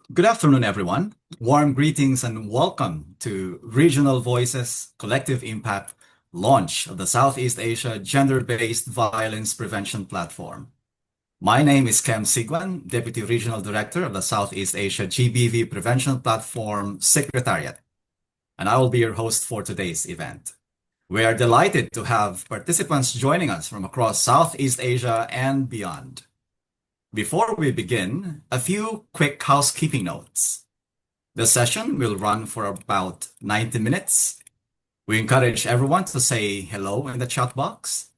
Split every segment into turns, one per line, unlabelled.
Good afternoon, everyone. Warm greetings and welcome to Regional Voices Collective Impact launch of the Southeast Asia Gender-Based Violence Prevention Platform. My name is Kem Sigwan, Deputy Regional Director of the Southeast Asia GBV Prevention Platform Secretariat, and I will be your host for today's event. We are delighted to have participants joining us from across Southeast Asia and beyond. Before we begin, a few quick housekeeping notes. The session will run for about 90 minutes. We encourage everyone to say hello in the chat box.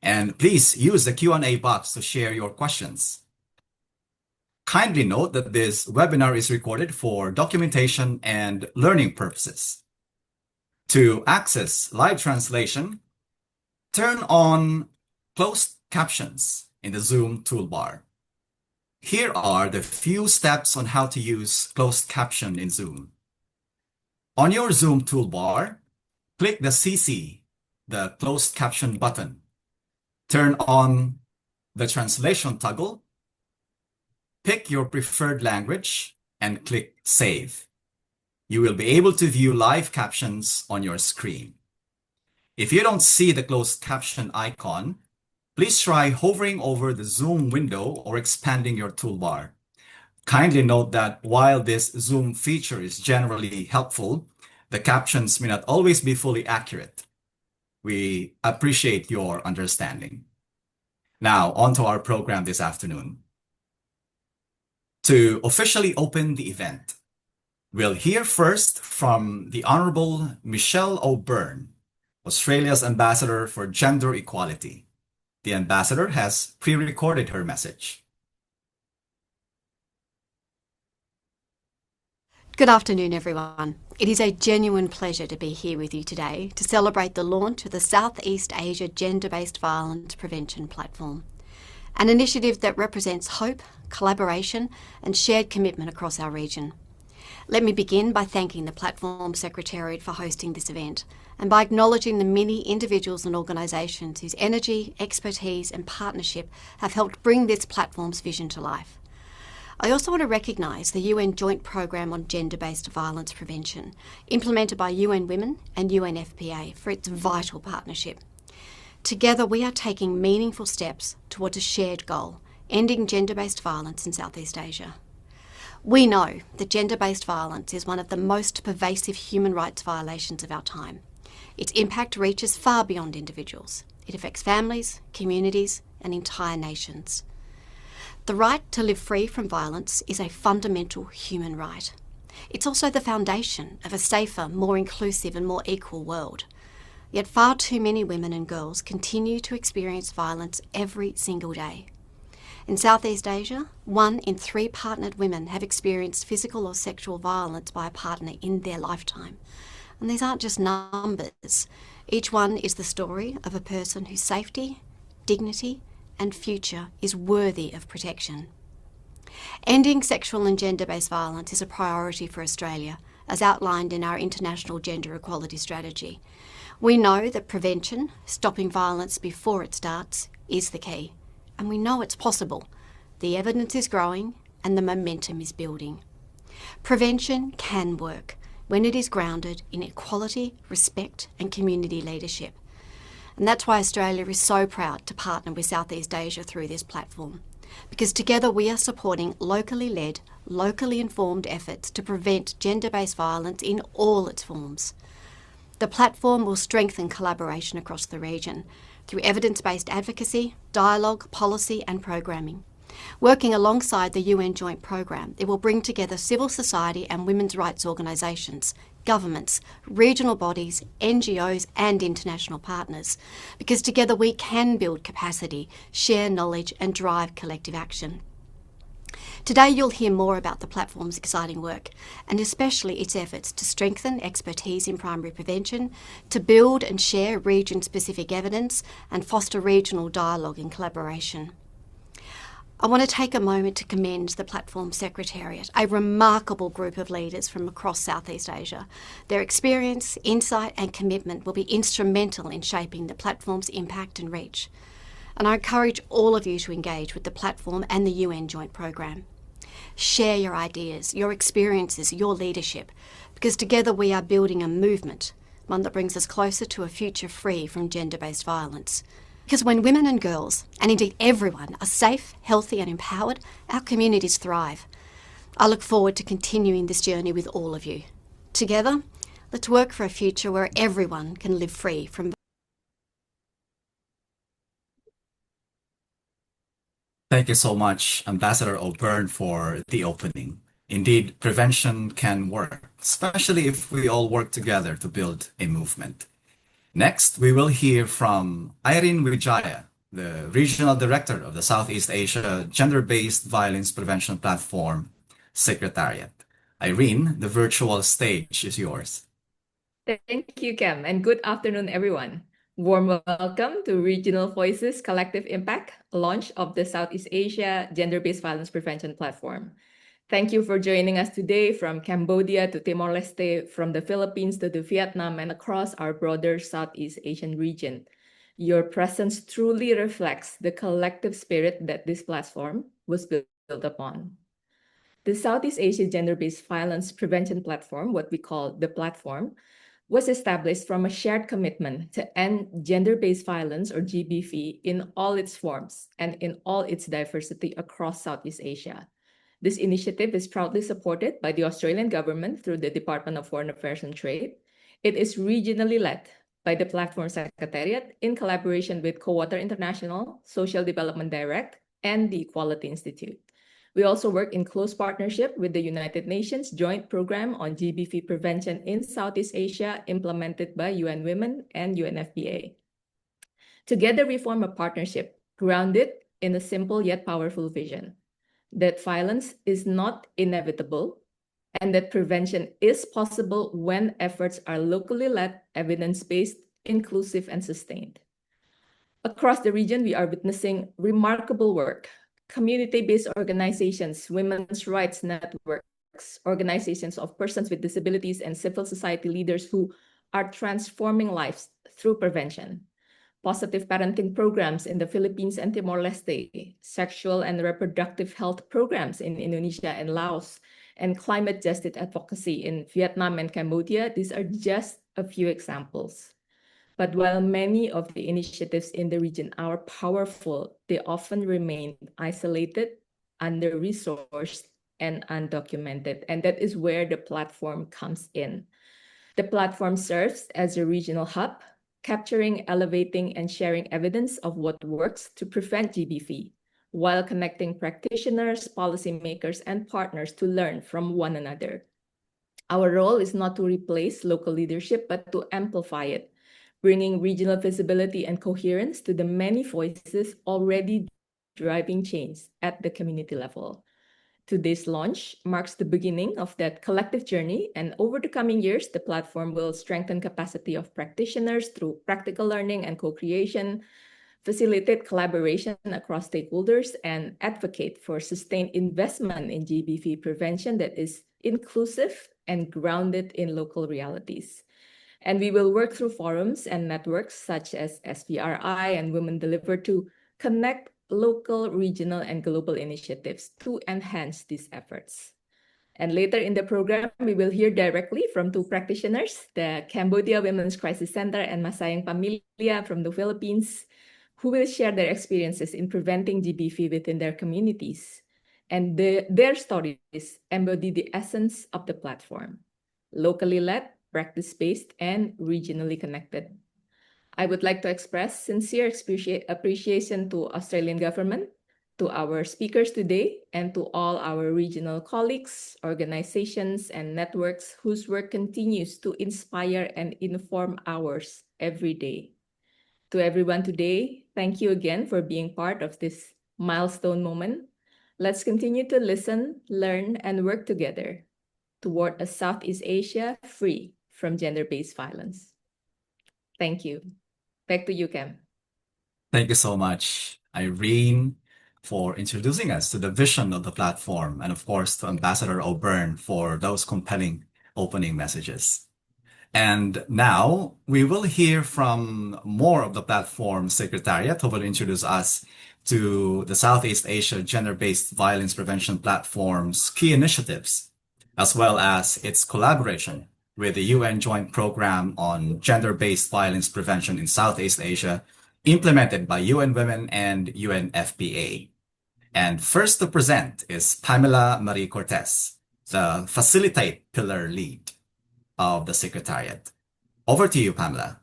And please use the Q&A box to share your questions. Kindly note that this webinar is recorded for documentation and learning purposes. To access live translation, turn on closed captions in the Zoom toolbar. Here are the few steps on how to use closed caption in Zoom. On your Zoom toolbar, click the CC, the closed caption button. Turn on the translation toggle, pick your preferred language, and click Save. You will be able to view live captions on your screen. If you don't see the closed caption icon, please try hovering over the Zoom window or expanding your toolbar. Kindly note that while this Zoom feature is generally helpful, the captions may not always be fully accurate. We appreciate your understanding. Now, on to our program this afternoon. To officially open the event, we'll hear first from the Honourable Michelle O'Byrne, Australia's Ambassador for Gender Equality. The ambassador has pre-recorded her message.
Good afternoon, everyone. It is a genuine pleasure to be here with you today to celebrate the launch of the Southeast Asia Gender-Based Violence Prevention Platform, an initiative that represents hope, collaboration, and shared commitment across our region. Let me begin by thanking the Platform Secretariat for hosting this event and by acknowledging the many individuals and organisations whose energy, expertise and partnership have helped bring this platform's vision to life. I also want to recognise the UN Joint Programme on Gender-Based Violence Prevention, implemented by UN Women and UNFPA, for its vital partnership. Together we are taking meaningful steps towards a shared goal, ending gender-based violence in Southeast Asia. We know that gender-based violence is one of the most pervasive human rights violations of our time. Its impact reaches far beyond individuals. It affects families, communities, and entire nations. The right to live free from violence is a fundamental human right. It's also the foundation of a safer, more inclusive and more equal world. Yet far too many women and girls continue to experience violence every single day. In Southeast Asia, 1 in 3 partnered women have experienced physical or sexual violence by a partner in their lifetime. And these aren't just numbers. Each one is the story of a person whose safety, dignity, and future is worthy of protection. Ending sexual and gender-based violence is a priority for Australia, as outlined in our International Gender Equality Strategy. We know that prevention, stopping violence before it starts, is the key. And we know it's possible. The evidence is growing and the momentum is building. Prevention can work when it is grounded in equality, respect and community leadership. And that's why Australia is so proud to partner with Southeast Asia through this platform, because together we are supporting locally led, locally informed efforts to prevent gender-based violence in all its forms. The platform will strengthen collaboration across the region through evidence-based advocacy, dialogue, policy and programming. Working alongside the UN Joint Programme, it will bring together civil society and women's rights organisations, governments, regional bodies, NGOs and international partners, because together we can build capacity, share knowledge and drive collective action. Today you'll hear more about the platform's exciting work, and especially its efforts to strengthen expertise in primary prevention, to build and share region-specific evidence, and foster regional dialogue and collaboration. I want to take a moment to commend the Platform Secretariat, a remarkable group of leaders from across Southeast Asia. Their experience, insight and commitment will be instrumental in shaping the platform's impact and reach. And I encourage all of you to engage with the platform and the UN Joint Programme. Share your ideas, your experiences, your leadership, because together we are building a movement, one that brings us closer to a future free from gender-based violence. Because when women and girls, and indeed everyone, are safe, healthy and empowered, our communities thrive. I look forward to continuing this journey with all of you. Together, let's work for a future where everyone can live free from.
Thank you so much, Ambassador O'Byrne, for the opening. Indeed, prevention can work, especially if we all work together to build a movement. Next, we will hear from Irene Wijaya, the Regional Director of the Southeast Asia Gender-Based Violence Prevention Platform Secretariat. Irene, the virtual stage is yours.
Thank you, Cam, and good afternoon, everyone. Warm welcome to Regional Voices Collective Impact, launch of the Southeast Asia Gender-Based Violence Prevention Platform. Thank you for joining us today from Cambodia to Timor-Leste, from the Philippines to the Vietnam, and across our broader Southeast Asian region. Your presence truly reflects the collective spirit that this platform was built upon. The Southeast Asia Gender-Based Violence Prevention Platform, what we call the platform, was established from a shared commitment to end gender-based violence, or GBV, in all its forms and in all its diversity across Southeast Asia. This initiative is proudly supported by the Australian government through the Department of Foreign Affairs and Trade. It is regionally led by the Platform Secretariat in collaboration with Co-Water International, Social Development Direct, and the Equality Institute. We also work in close partnership with the United Nations Joint Program on GBV Prevention in Southeast Asia, implemented by UN Women and UNFPA. Together, we form a partnership grounded in a simple yet powerful vision: that violence is not inevitable and that prevention is possible when efforts are locally led, evidence-based, inclusive, and sustained. Across the region, we are witnessing remarkable work. Community-based organizations, women's rights networks, organizations of persons with disabilities, and civil society leaders who are transforming lives through prevention. Positive parenting programs in the Philippines and Timor-Leste, sexual and reproductive health programs in Indonesia and Laos, and climate justice advocacy in Vietnam and Cambodia. These are just a few examples. But while many of the initiatives in the region are powerful, they often remain isolated, under-resourced, and undocumented. And that is where the platform comes in. The platform serves as a regional hub, capturing, elevating, and sharing evidence of what works to prevent GBV, while connecting practitioners, policymakers, and partners to learn from one another. Our role is not to replace local leadership, but to amplify it, bringing regional visibility and coherence to the many voices already driving change at the community level. Today's launch marks the beginning of that collective journey, and over the coming years, the platform will strengthen capacity of practitioners through practical learning and co-creation, facilitate collaboration across stakeholders, and advocate for sustained investment in GBV prevention that is inclusive and grounded in local realities. And we will work through forums and networks such as SPRI and Women Deliver to connect local, regional, and global initiatives to enhance these efforts. And later in the program, we will hear directly from two practitioners, the Cambodia Women's Crisis Center and Masayang Pamilya from the Philippines, who will share their experiences in preventing GBV within their communities. And their stories embody the essence of the platform: locally led, practice-based, and regionally connected. I would like to express sincere appreciation to Australian government, to our speakers today, and to all our regional colleagues, organizations, and networks whose work continues to inspire and inform ours every day. To everyone today, thank you again for being part of this milestone moment. Let's continue to listen, learn, and work together toward a Southeast Asia free from gender-based violence. Thank you. Back to you, Cam.
Thank you so much, Irene, for introducing us to the vision of the platform, and of course to Ambassador O'Byrne for those compelling opening messages. And now we will hear from more of the platform secretariat who will introduce us to the Southeast Asia Gender-Based Violence Prevention Platform's key initiatives, as well as its collaboration with the UN Joint Program on Gender-Based Violence Prevention in Southeast Asia, implemented by UN Women and UNFPA. And first to present is Pamela Marie Cortez, the Facilitate Pillar Lead of the Secretariat. Over to you, Pamela.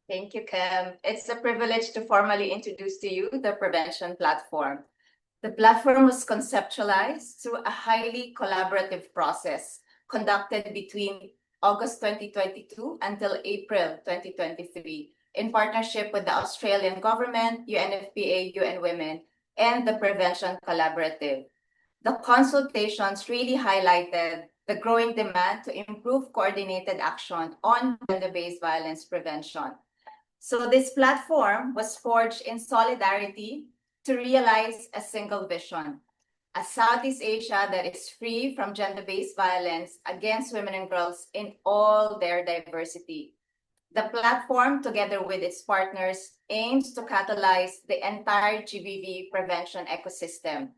Thank you, Cam. It's a privilege to formally introduce to you the Prevention Platform. The platform was conceptualized through a highly collaborative process conducted between August 2022 until April 2023 in partnership with the Australian government, UNFPA, UN Women, and the Prevention Collaborative. The consultations really highlighted the growing demand to improve coordinated action on gender-based violence prevention. So this platform was forged in solidarity to realize a single vision, a Southeast Asia that is free from gender-based violence against women and girls in all their diversity. The platform, together with its partners, aims to catalyze the entire GBV prevention ecosystem.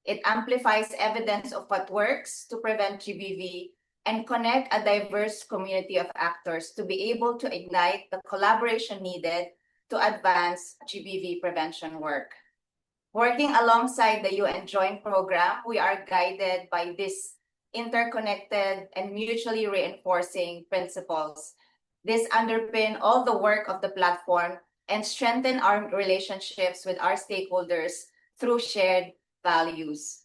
It amplifies evidence of what works to prevent GBV and connect a diverse community of actors to be able to ignite the collaboration needed to advance GBV prevention work. Working alongside the UN Joint Program, we are guided by these interconnected and mutually reinforcing principles. This underpins all the work of the platform and strengthen our relationships with our stakeholders through shared values.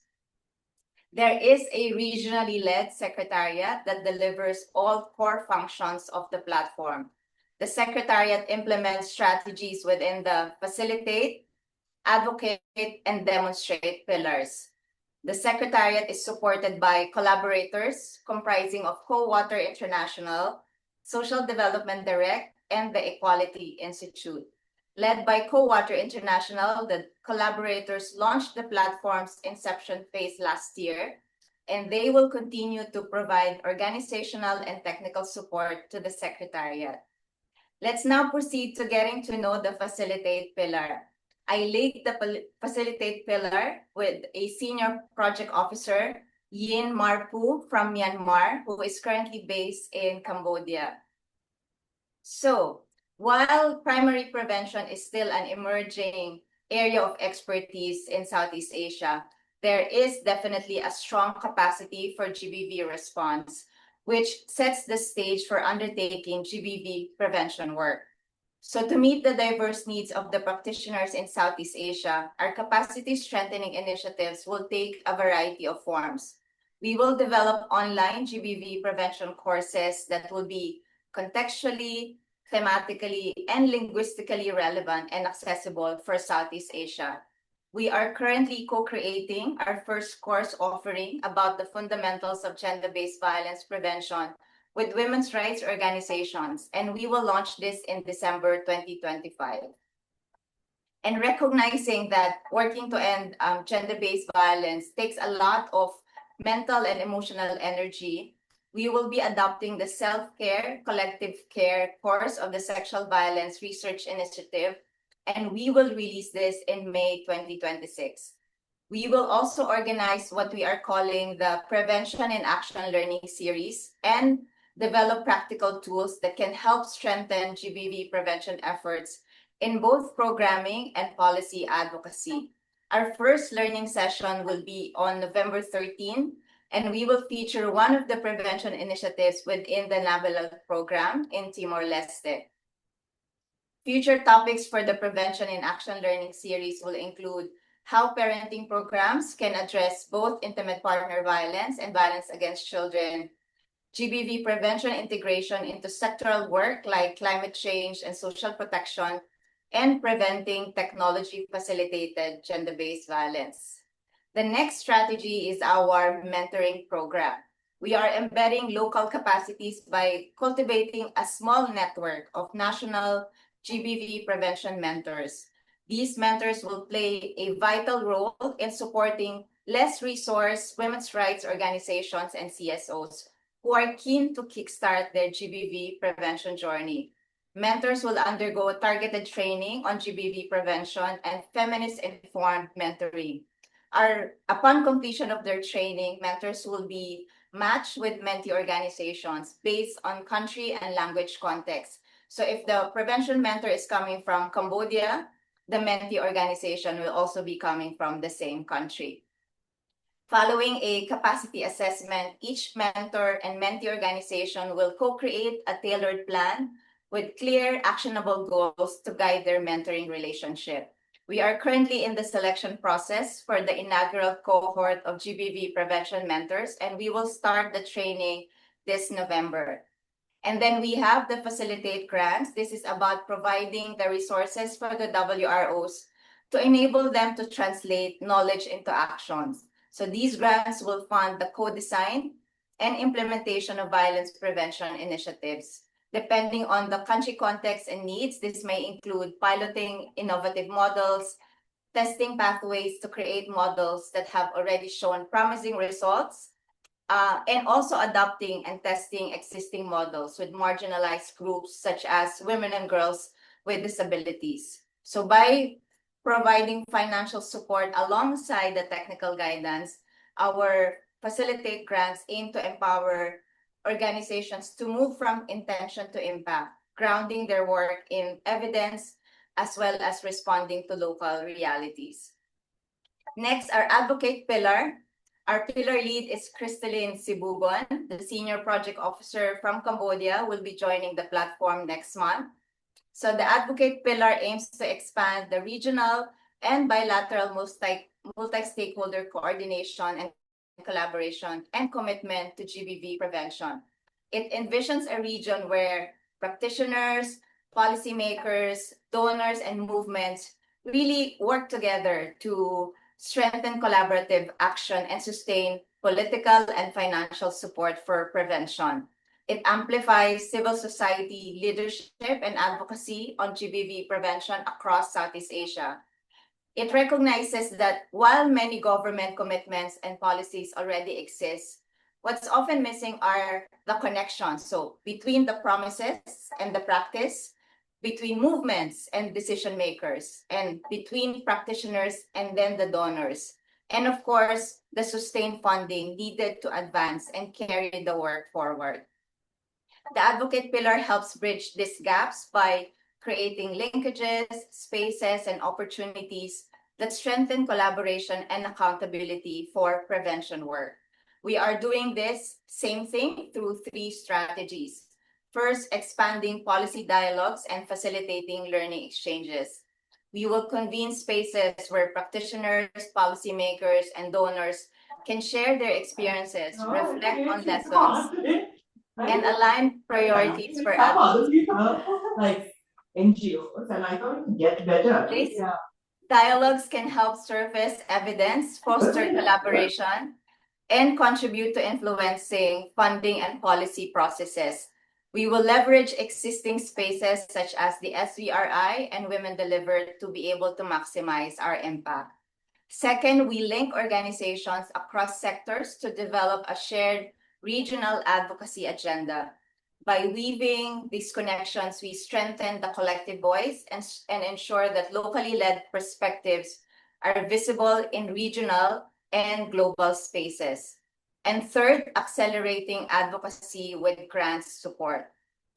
There is a regionally led secretariat that delivers all core functions of the platform. The secretariat implements strategies within the facilitate, advocate, and demonstrate pillars. The secretariat is supported by collaborators comprising of Co-Water International, Social Development Direct, and the Equality Institute. Led by Co-Water International, the collaborators launched the platform's inception phase last year, and they will continue to provide organizational and technical support to the Secretariat. Let's now proceed to getting to know the Facilitate Pillar. I lead the Facilitate Pillar with a Senior Project Officer, Yin Marpu from Myanmar, who is currently based in Cambodia. So, while primary prevention is still an emerging area of expertise in Southeast Asia, there is definitely a strong capacity for GBV response, which sets the stage for undertaking GBV prevention work. So to meet the diverse needs of the practitioners in Southeast Asia, our capacity strengthening initiatives will take a variety of forms. We will develop online GBV prevention courses that will be contextually, thematically, and linguistically relevant and accessible for Southeast Asia. We are currently co-creating our first course offering about the fundamentals of gender-based violence prevention with women's rights organizations, and we will launch this in December 2025. And recognizing that working to end gender-based violence takes a lot of mental and emotional energy, we will be adopting the Self-Care, Collective Care course of the Sexual Violence Research Initiative, and we will release this in May 2026. We will also organize what we are calling the Prevention in Action Learning Series and develop practical tools that can help strengthen GBV prevention efforts in both programming and policy advocacy. Our first learning session will be on November 13, and we will feature one of the prevention initiatives within the NAVELA program in Timor-Leste. Future topics for the Prevention in Action Learning Series will include how parenting programs can address both intimate partner violence and violence against children, GBV prevention integration into sectoral work like climate change and social protection, and preventing technology-facilitated gender-based violence. The next strategy is our mentoring program. We are embedding local capacities by cultivating a small network of national GBV prevention mentors. These mentors will play a vital role in supporting less resourced women's rights organizations and CSOs who are keen to kickstart their GBV prevention journey. Mentors will undergo targeted training on GBV prevention and feminist-informed mentoring. Upon completion of their training, mentors will be matched with mentee organizations based on country and language context. So if the prevention mentor is coming from Cambodia, the mentee organization will also be coming from the same country. Following a capacity assessment, each mentor and mentee organization will co-create a tailored plan with clear, actionable goals to guide their mentoring relationship. We are currently in the selection process for the inaugural cohort of GBV prevention mentors, and we will start the training this November. And then we have the facilitate grants. This is about providing the resources for the WROs to enable them to translate knowledge into actions. So these grants will fund the co-design and implementation of violence prevention initiatives. Depending on the country context and needs, this may include piloting innovative models, testing pathways to create models that have already shown promising results, and also adopting and testing existing models with marginalized groups such as women and girls with disabilities. So by providing financial support alongside the technical guidance, our facilitate grants aim to empower organizations to move from intention to impact, grounding their work in evidence as well as responding to local realities. Next, our advocate pillar. Our pillar lead is Crystalline Sibugon, the Senior Project Officer from Cambodia, will be joining the platform next month. So the advocate pillar aims to expand the regional and bilateral multi-stakeholder coordination and collaboration and commitment to GBV prevention. It envisions a region where practitioners, policymakers, donors, and movements really work together to strengthen collaborative action and sustain political and financial support for prevention. It amplifies civil society leadership and advocacy on GBV prevention across Southeast Asia. It recognizes that while many government commitments and policies already exist, what's often missing are the connections. So between the promises and the practice, between movements and decision makers, and between practitioners and then the donors. And of course, the sustained funding needed to advance and carry the work forward. The advocate pillar helps bridge these gaps by creating linkages, spaces, and opportunities that strengthen collaboration and accountability for prevention work. We are doing this same thing through 3 strategies. First, expanding policy dialogues and facilitating learning exchanges. We will convene spaces where practitioners, policymakers, and donors can share their experiences, reflect on lessons, and align priorities for advocacy.
Like NGOs, and I thought it would get better.
These dialogues can help surface evidence, foster collaboration, and contribute to influencing funding and policy processes. We will leverage existing spaces such as the SVRI and Women Delivered to be able to maximize our impact. Second, we link organizations across sectors to develop a shared regional advocacy agenda. By weaving these connections, we strengthen the collective voice and ensure that locally led perspectives are visible in regional and global spaces. And third, accelerating advocacy with grants support.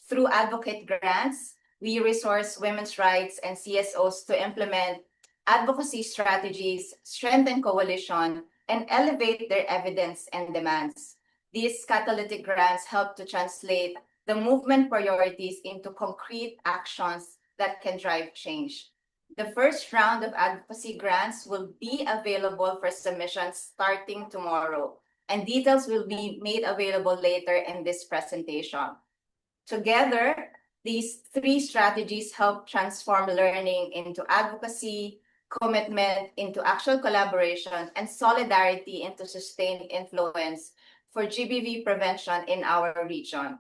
Through advocate grants, we resource women's rights and CSOs to implement advocacy strategies, strengthen coalition, and elevate their evidence and demands. These catalytic grants help to translate the movement priorities into concrete actions that can drive change. The first round of advocacy grants will be available for submission starting tomorrow, and details will be made available later in this presentation. Together, these 3 strategies help transform learning into advocacy, commitment into actual collaboration, and solidarity into sustained influence for GBV prevention in our region.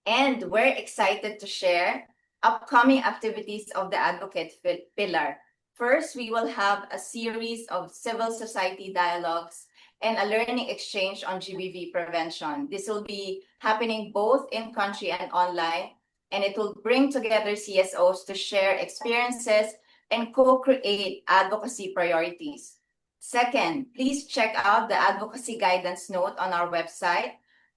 And we're excited to share upcoming activities of the advocate pillar. First, we will have a series of civil society dialogues and a learning exchange on GBV prevention. This will be happening both in country and online, and it will bring together CSOs to share experiences and co-create advocacy priorities. Second, please check out the advocacy guidance note on our website,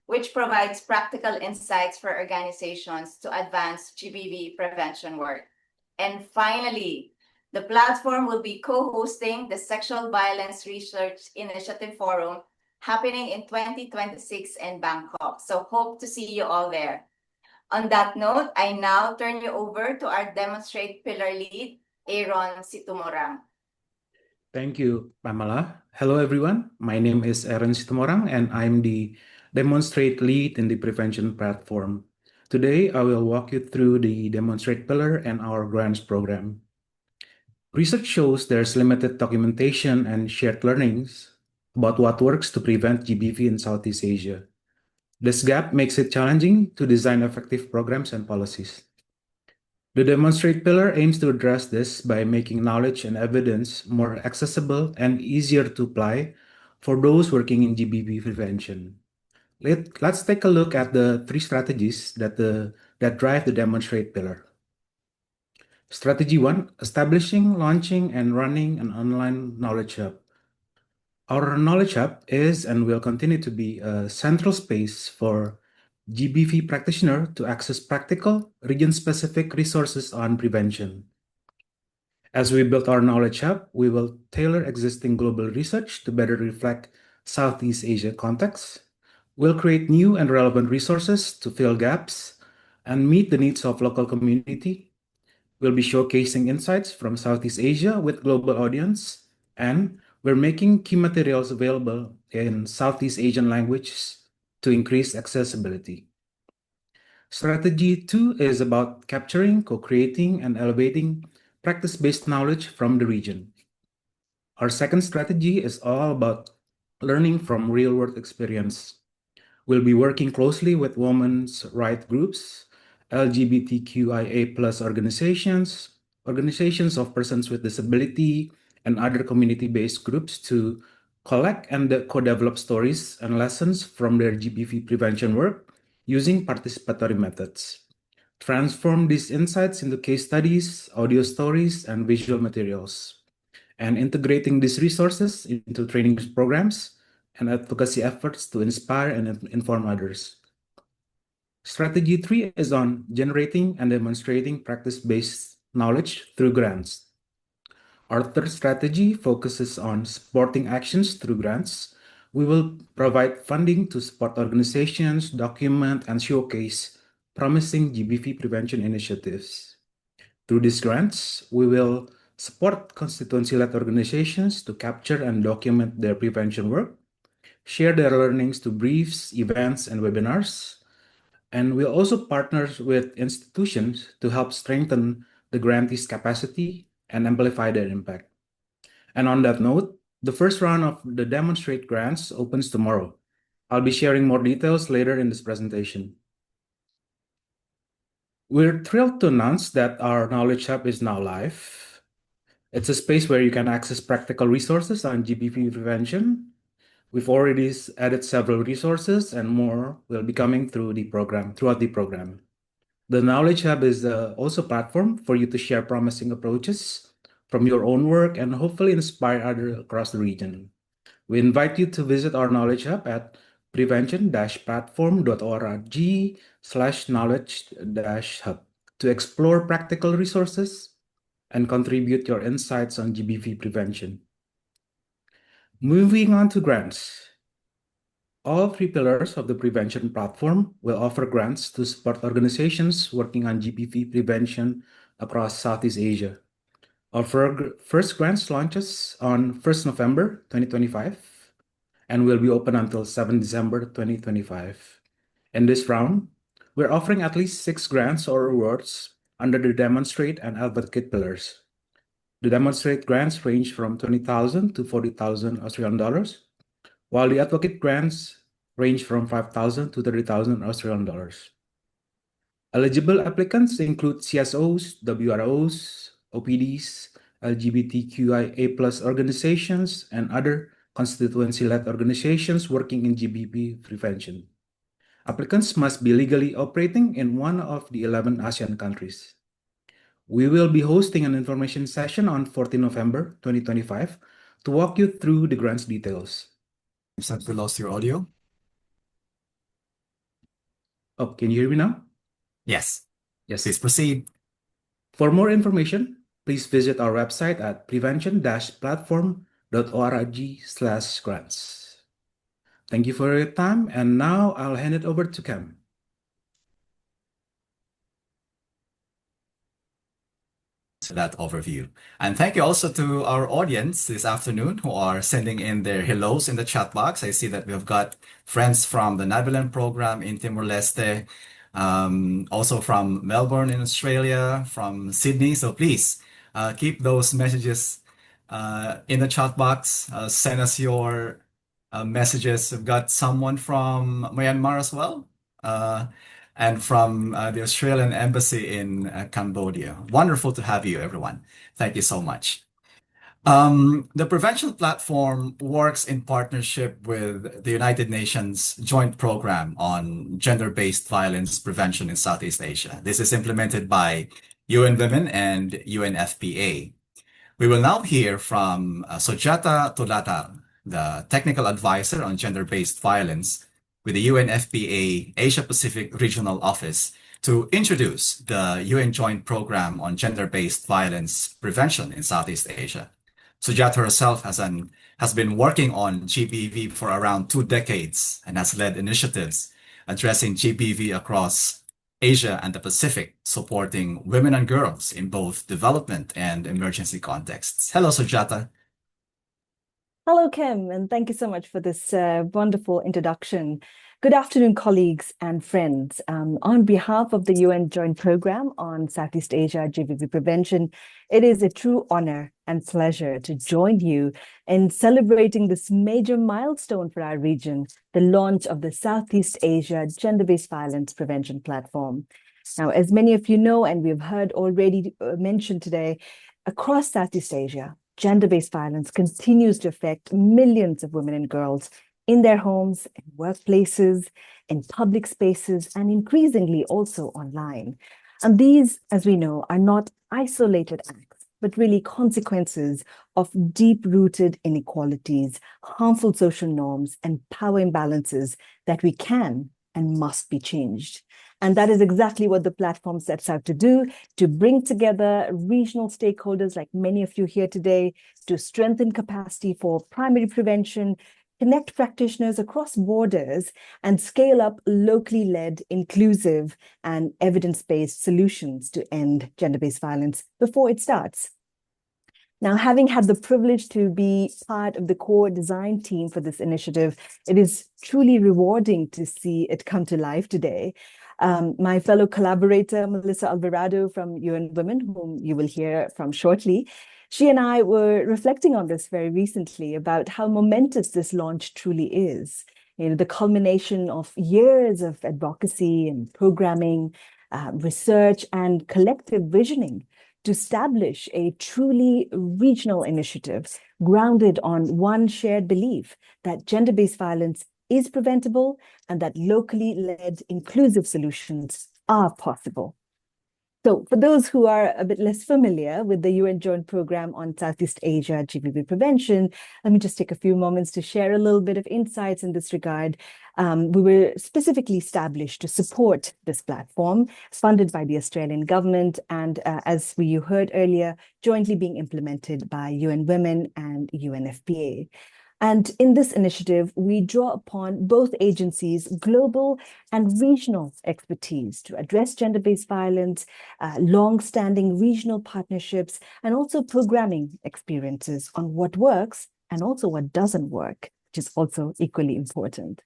which provides practical insights for organizations to advance GBV prevention work. And finally, the platform will be co-hosting the Sexual Violence Research Initiative Forum happening in 2026 in Bangkok. So hope to see you all there. On that note, I now turn you over to our Demonstrate Pillar Lead, Aaron Situmorang.
Thank you, Pamela. Hello, everyone. My name is Aaron Situmorang, and I'm the Demonstrate Lead in the Prevention Platform. Today, I will walk you through the Demonstrate Pillar and our grants program. Research shows there's limited documentation and shared learnings about what works to prevent GBV in Southeast Asia. This gap makes it challenging to design effective programs and policies. The Demonstrate Pillar aims to address this by making knowledge and evidence more accessible and easier to apply for those working in GBV prevention. Let's take a look at the three strategies that drive the Demonstrate Pillar. Strategy 1, establishing, launching, and running an online knowledge hub. Our knowledge hub is and will continue to be a central space for GBV practitioners to access practical, region-specific resources on prevention. As we build our knowledge hub, we will tailor existing global research to better reflect Southeast Asia context. We'll create new and relevant resources to fill gaps and meet the needs of local community. We'll be showcasing insights from Southeast Asia with global audience, and we're making key materials available in Southeast Asian languages to increase accessibility. Strategy 2 is about capturing, co-creating, and elevating practice-based knowledge from the region. Our second strategy is all about learning from real-world experience. We'll be working closely with women's rights groups, LGBTQIA+ organizations, organizations of persons with disability, and other community-based groups to collect and co-develop stories and lessons from their GBV prevention work using participatory methods. Transform these insights into case studies, audio stories, and visual materials, and integrating these resources into training programs and advocacy efforts to inspire and inform others. Strategy 3 is on generating and demonstrating practice-based knowledge through grants. Our third strategy focuses on supporting actions through grants. We will provide funding to support organizations, document, and showcase promising GBV prevention initiatives. Through these grants, we will support constituency-led organizations to capture and document their prevention work, share their learnings to briefs, events, and webinars, and we'll also partner with institutions to help strengthen the grantees' capacity and amplify their impact. And on that note, the first round of the Demonstrate grants opens tomorrow. I'll be sharing more details later in this presentation. We're thrilled to announce that our Knowledge Hub is now live. It's a space where you can access practical resources on GBV prevention. We've already added several resources, and more will be coming throughout the program. The Knowledge Hub is also a platform for you to share promising approaches from your own work and hopefully inspire others across the region. We invite you to visit our Knowledge Hub at prevention-platform.org/knowledge-hub to explore practical resources and contribute your insights on GBV prevention. Moving on to grants. All three pillars of the prevention platform will offer grants to support organizations working on GBV prevention across Southeast Asia. Our first grants launches on 1st November 2025 and will be open until 7 December 2025. In this round, we're offering at least 6 grants or awards under the Demonstrate and Advocate pillars. The Demonstrate grants range from 20,000 to 40,000 Australian dollars, while the Advocate grants range from 5,000 to 30,000 Australian dollars. Eligible applicants include CSOs, WROs, OPDs, LGBTQIA+ organizations, and other constituency-led organizations working in GBV prevention. Applicants must be legally operating in one of the 11 ASEAN countries. We will be hosting an information session on 14 November 2025 to walk you through the grants details.
Seems we lost your audio.
Oh, can you hear me now?
Yes.
Yes.
Please proceed.
For more information, please visit our website at prevention-platform.org/grants. Thank you for your time, and now I'll hand it over to Cam.
That overview. And thank you also to our audience this afternoon who are sending in their hellos in the chat box. I see that we have got friends from the Netherlands program in Timor-Leste, also from Melbourne in Australia, from Sydney. So please keep those messages in the chat box. Send us your messages. We've got someone from Myanmar as well. And from the Australian Embassy in Cambodia. Wonderful to have you, everyone. Thank you so much. The Prevention Platform works in partnership with the United Nations Joint Program on Gender-Based Violence Prevention in Southeast Asia. This is implemented by UN Women and UNFPA. We will now hear from Sujata Tulatar, the Technical Advisor on Gender-Based Violence with the UNFPA Asia Pacific Regional Office, to introduce the UN Joint Program on Gender-Based Violence Prevention in Southeast Asia. Sujata herself has been working on GBV for around 2 decades and has led initiatives addressing GBV across Asia and the Pacific, supporting women and girls in both development and emergency contexts. Hello, Sujata.
Hello, Kim, and thank you so much for this wonderful introduction. Good afternoon, colleagues and friends. On behalf of the UN Joint Program on Southeast Asia GBV Prevention, it is a true honor and pleasure to join you in celebrating this major milestone for our region, the launch of the Southeast Asia Gender-Based Violence Prevention Platform. Now, as many of you know, and we've heard already mentioned today, across Southeast Asia, gender-based violence continues to affect millions of women and girls in their homes, in workplaces, in public spaces, and increasingly also online. And these, as we know, are not isolated acts, but really consequences of deep-rooted inequalities, harmful social norms, and power imbalances that we can and must be changed. And that is exactly what the platform sets out to do, to bring together regional stakeholders like many of you here today, to strengthen capacity for primary prevention, connect practitioners across borders, and scale up locally led, inclusive, and evidence-based solutions to end gender-based violence before it starts. Now, having had the privilege to be part of the core design team for this initiative, it is truly rewarding to see it come to life today. My fellow collaborator, Melissa Alvarado from UN Women, whom you will hear from shortly, she and I were reflecting on this very recently about how momentous this launch truly is. You know, the culmination of years of advocacy and programming, research, and collective visioning to establish a truly regional initiative grounded on one shared belief that gender-based violence is preventable and that locally led inclusive solutions are possible. So for those who are a bit less familiar with the UN Joint Program on Southeast Asia GBV Prevention, let me just take a few moments to share a little bit of insights in this regard. We were specifically established to support this platform, funded by the Australian government, and as you heard earlier, jointly being implemented by UN Women and UNFPA. And in this initiative, we draw upon both agencies' global and regional expertise to address gender-based violence, long-standing regional partnerships, and also programming experiences on what works and also what doesn't work, which is also equally important.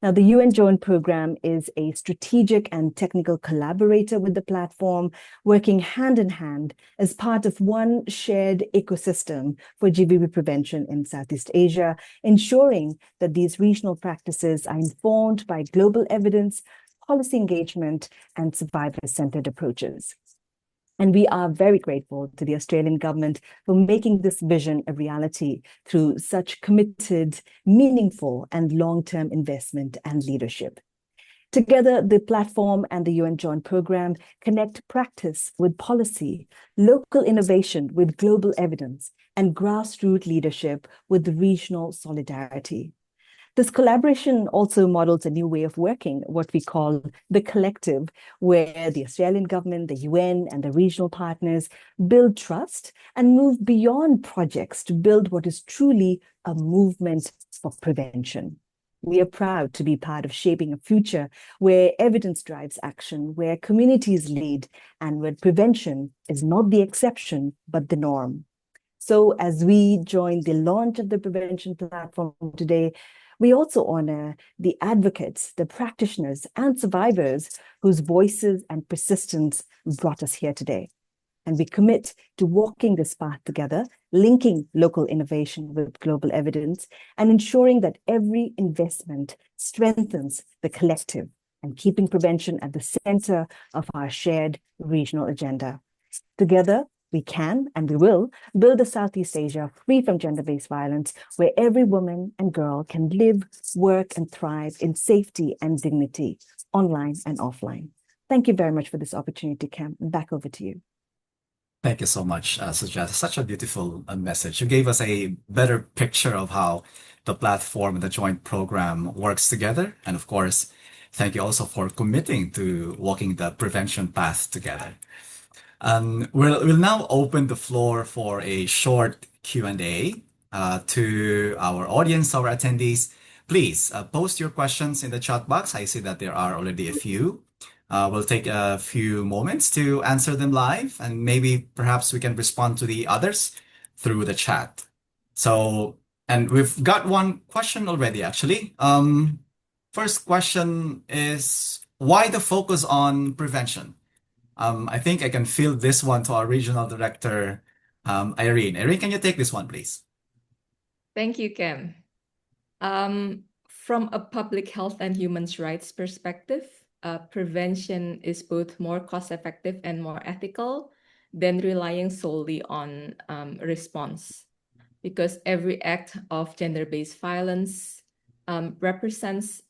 Now, the UN Joint Program is a strategic and technical collaborator with the platform, working hand in hand as part of one shared ecosystem for GBV prevention in Southeast Asia, ensuring that these regional practices are informed by global evidence, policy engagement, and survivor-centered approaches. And we are very grateful to the Australian government for making this vision a reality through such committed, meaningful, and long-term investment and leadership. Together, the platform and the UN Joint Program connect practice with policy, local innovation with global evidence, and grassroots leadership with regional solidarity. This collaboration also models a new way of working, what we call the collective, where the Australian government, the UN, and the regional partners build trust and move beyond projects to build what is truly a movement for prevention. We are proud to be part of shaping a future where evidence drives action, where communities lead, and where prevention is not the exception, but the norm. So as we join the launch of the prevention platform today, we also honor the advocates, the practitioners, and survivors whose voices and persistence brought us here today. And we commit to walking this path together, linking local innovation with global evidence, and ensuring that every investment strengthens the collective and keeping prevention at the center of our shared regional agenda. Together, we can and we will build a Southeast Asia free from gender-based violence, where every woman and girl can live, work, and thrive in safety and dignity, online and offline. Thank you very much for this opportunity, Cam. Back over to you.
Thank you so much, Sujata. Such a beautiful message. You gave us a better picture of how the platform and the joint program works together. And of course, thank you also for committing to walking the prevention path together. We'll now open the floor for a short Q&A to our audience, our attendees. Please post your questions in the chat box. I see that there are already a few. We'll take a few moments to answer them live, and maybe perhaps we can respond to the others through the chat. And we've got one question already, actually. First question is, why the focus on prevention? I think I can field this one to our regional director, Irene. Irene, can you take this one, please?
Thank you, Cam. From a public health and human rights perspective, prevention is both more cost-effective and more ethical than relying solely on response, because every act of gender-based violence represents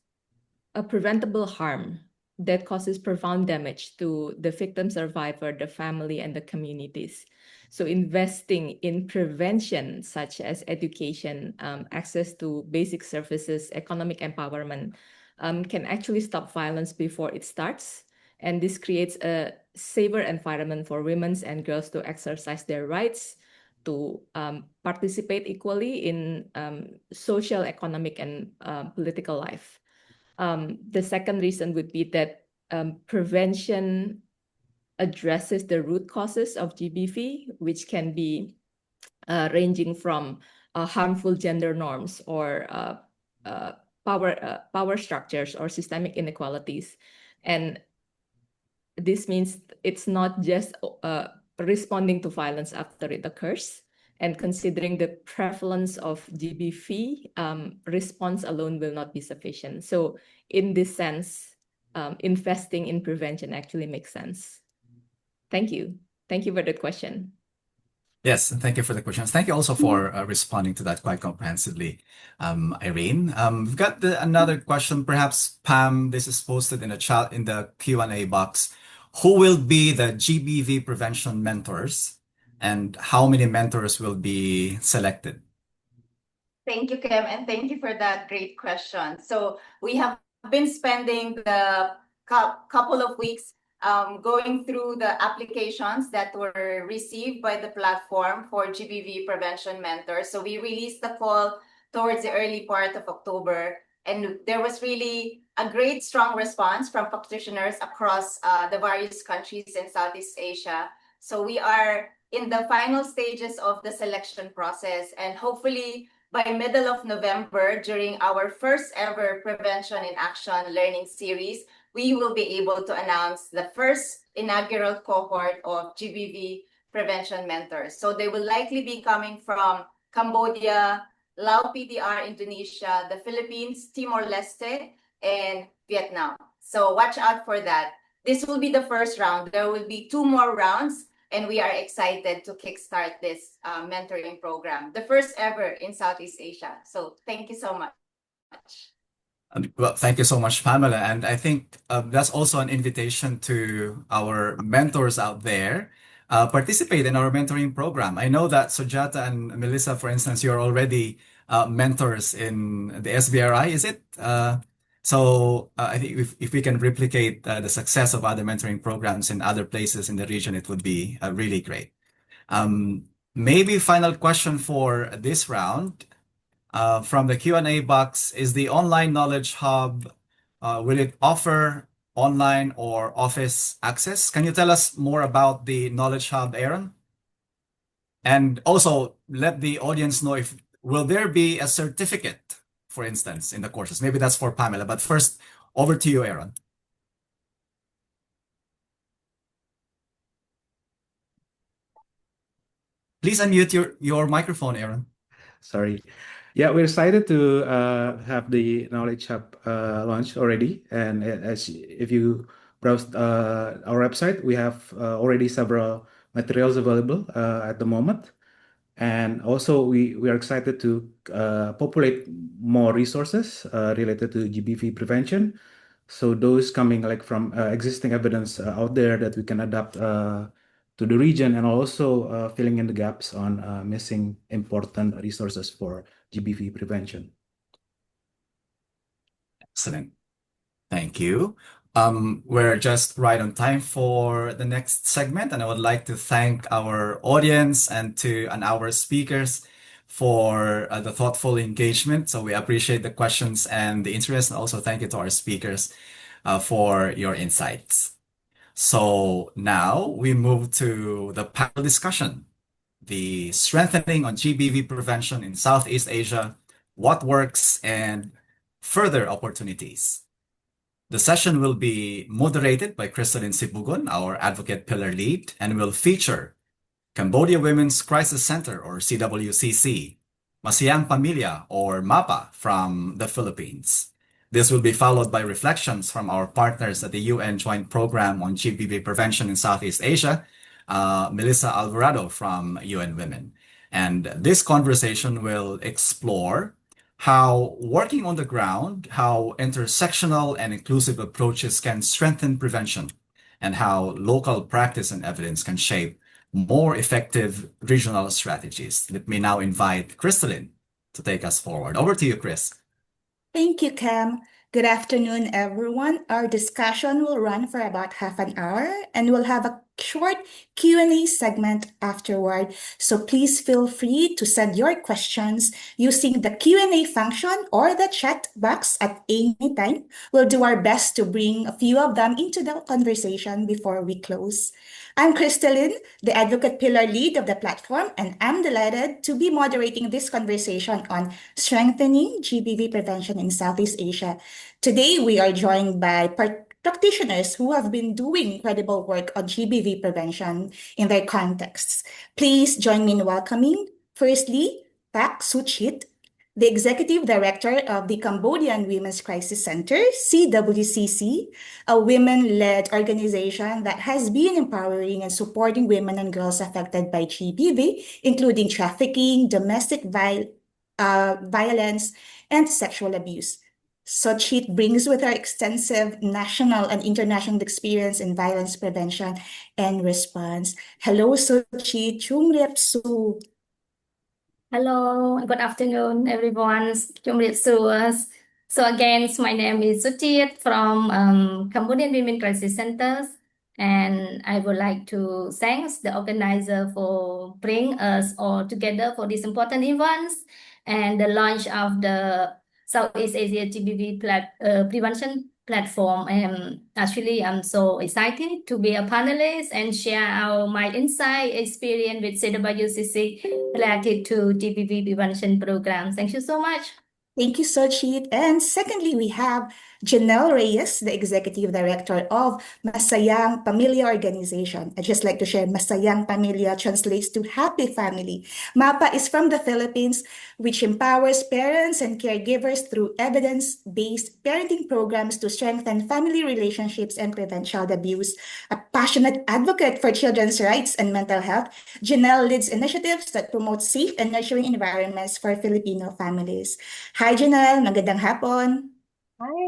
a preventable harm that causes profound damage to the victim, survivor, the family, and the communities. So investing in prevention, such as education, access to basic services, economic empowerment, can actually stop violence before it starts. And this creates a safer environment for women and girls to exercise their rights, to participate equally in social, economic, and political life. The second reason would be that prevention addresses the root causes of GBV, which can be ranging from harmful gender norms or power structures or systemic inequalities. And this means it's not just responding to violence after it occurs. And considering the prevalence of GBV, response alone will not be sufficient. So in this sense, investing in prevention actually makes sense. Thank you. Thank you for the question.
Yes, and thank you for the questions. Thank you also for responding to that quite comprehensively, Irene. We've got another question. Perhaps, Pam, this is posted in the chat in the Q&A box. Who will be the GBV prevention mentors, and how many mentors will be selected?
Thank you, Kim, and thank you for that great question. So we have been spending the couple of weeks going through the applications that were received by the platform for GBV prevention mentors. So we released the call towards the early part of October, and there was really a great strong response from practitioners across the various countries in Southeast Asia. So we are in the final stages of the selection process, and hopefully by middle of November, during our first ever Prevention in Action learning series, we will be able to announce the first inaugural cohort of GBV prevention mentors. So they will likely be coming from Cambodia, Laos PDR, Indonesia, the Philippines, Timor-Leste, and Vietnam. So watch out for that. This will be the first round. There will be 2 more rounds, and we are excited to kickstart this mentoring program, the first ever in Southeast Asia. So thank you so much.
Well, thank you so much, Pamela. And I think that's also an invitation to our mentors out there. Participate in our mentoring program. I know that Sujata and Melissa, for instance, you're already mentors in the SBRI, is it? I think if we can replicate the success of other mentoring programs in other places in the region, it would be really great. Maybe final question for this round. From the Q&A box, is the online knowledge hub, will it offer online or office access? Can you tell us more about the knowledge hub, Aaron? And also let the audience know if will there be a certificate, for instance, in the courses? Maybe that's for Pamela, but first over to you, Aaron. Please unmute your microphone, Aaron.
Sorry. Yeah, we're excited to have the Knowledge Hub launched already. And if you browse our website, we have already several materials available at the moment. And also, we are excited to populate more resources related to GBV prevention. So those coming like from existing evidence out there that we can adapt to the region, and also filling in the gaps on missing important resources for GBV prevention.
Excellent. Thank you. We're just right on time for the next segment, and I would like to thank our audience and our speakers for the thoughtful engagement. So we appreciate the questions and the interest, and also thank you to our speakers for your insights. So now we move to the panel discussion, the strengthening on GBV prevention in Southeast Asia, what works and further opportunities. The session will be moderated by Crystalline Sibugon, our Advocate Pillar Lead, and will feature Cambodia Women's Crisis Center, or CWCC, Masayang Pamilya, or MaPa, from the Philippines. This will be followed by reflections from our partners at the UN Joint Program on GBV Prevention in Southeast Asia, Melissa Alvarado from UN Women. And this conversation will explore how working on the ground, how intersectional and inclusive approaches can strengthen prevention, and how local practice and evidence can shape more effective regional strategies. Let me now invite Crystalline to take us forward. Over to you, Chris.
Thank you, Cam. Good afternoon, everyone. Our discussion will run for about half an hour, and we'll have a short Q&A segment afterward. So please feel free to send your questions using the Q&A function or the chat box at any time. We'll do our best to bring a few of them into the conversation before we close. I'm Crystalline, the Advocate Pillar Lead of the platform, and I'm delighted to be moderating this conversation on strengthening GBV prevention in Southeast Asia. Today, we are joined by practitioners who have been doing incredible work on GBV prevention in their contexts. Please join me in welcoming, firstly, Pak Suchit, the Executive Director of the Cambodian Women's Crisis Center, CWCC, a women-led organization that has been empowering and supporting women and girls affected by GBV, including trafficking, domestic violence, and sexual abuse. Suchit brings with her extensive national and international experience in violence prevention and response. Hello, Suchit. Chung Riep Su.
Hello, good afternoon, everyone. So again, my name is Suchit from Cambodian Women Crisis Centers, and I would like to thank the organizer for bringing us all together for this important events and the launch of the Southeast Asia GBV prevention platform. And actually, I'm so excited to be a panelist and share my insight experience with CWCC related to GBV prevention program. Thank you so much.
Thank you, Suchit. And secondly, we have Janelle Reyes, the Executive Director of Masayang Pamilya Organization. I'd just like to share Masayang Pamilya translates to happy family. MaPa is from the Philippines, which empowers parents and caregivers through evidence-based parenting programs to strengthen family relationships and prevent child abuse. A passionate advocate for children's rights and mental health, Janelle leads initiatives that promote safe and nurturing environments for Filipino families. Hi, Janelle. Magandang hapon.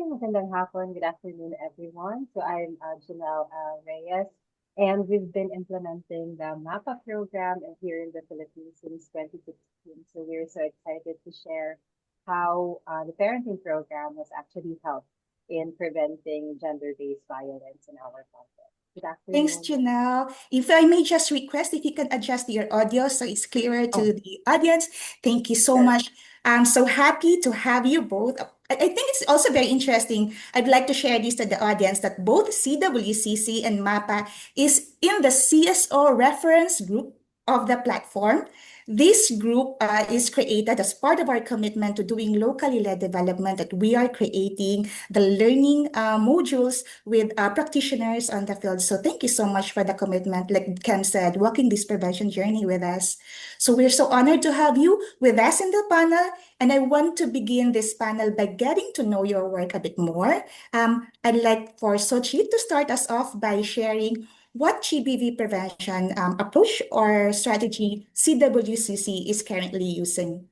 magandang hapon, good afternoon, everyone. So I'm Janelle Reyes, and we've been implementing the MaPa program here in the Philippines since 2016. So we're so excited to share how the parenting program has actually helped in preventing gender-based violence in our country. Good
Thanks,
afternoon.
Janelle. If I may just request if you can adjust your audio so it's clearer to the audience. Thank you so
Sure.
much. I'm so happy to have you both. I think it's also very interesting. I'd like to share this to the audience that both CWCC and MaPa is in the CSO reference group of the platform. This group is created as part of our commitment to doing locally led development, that we are creating the learning modules with practitioners on the field. So thank you so much for the commitment, like Kem said, walking this prevention journey with us. So we're so honored to have you with us in the panel. And I want to begin this panel by getting to know your work a bit more. I'd like for Sochi to start us off by sharing what GBV prevention approach or strategy CWCC is currently using.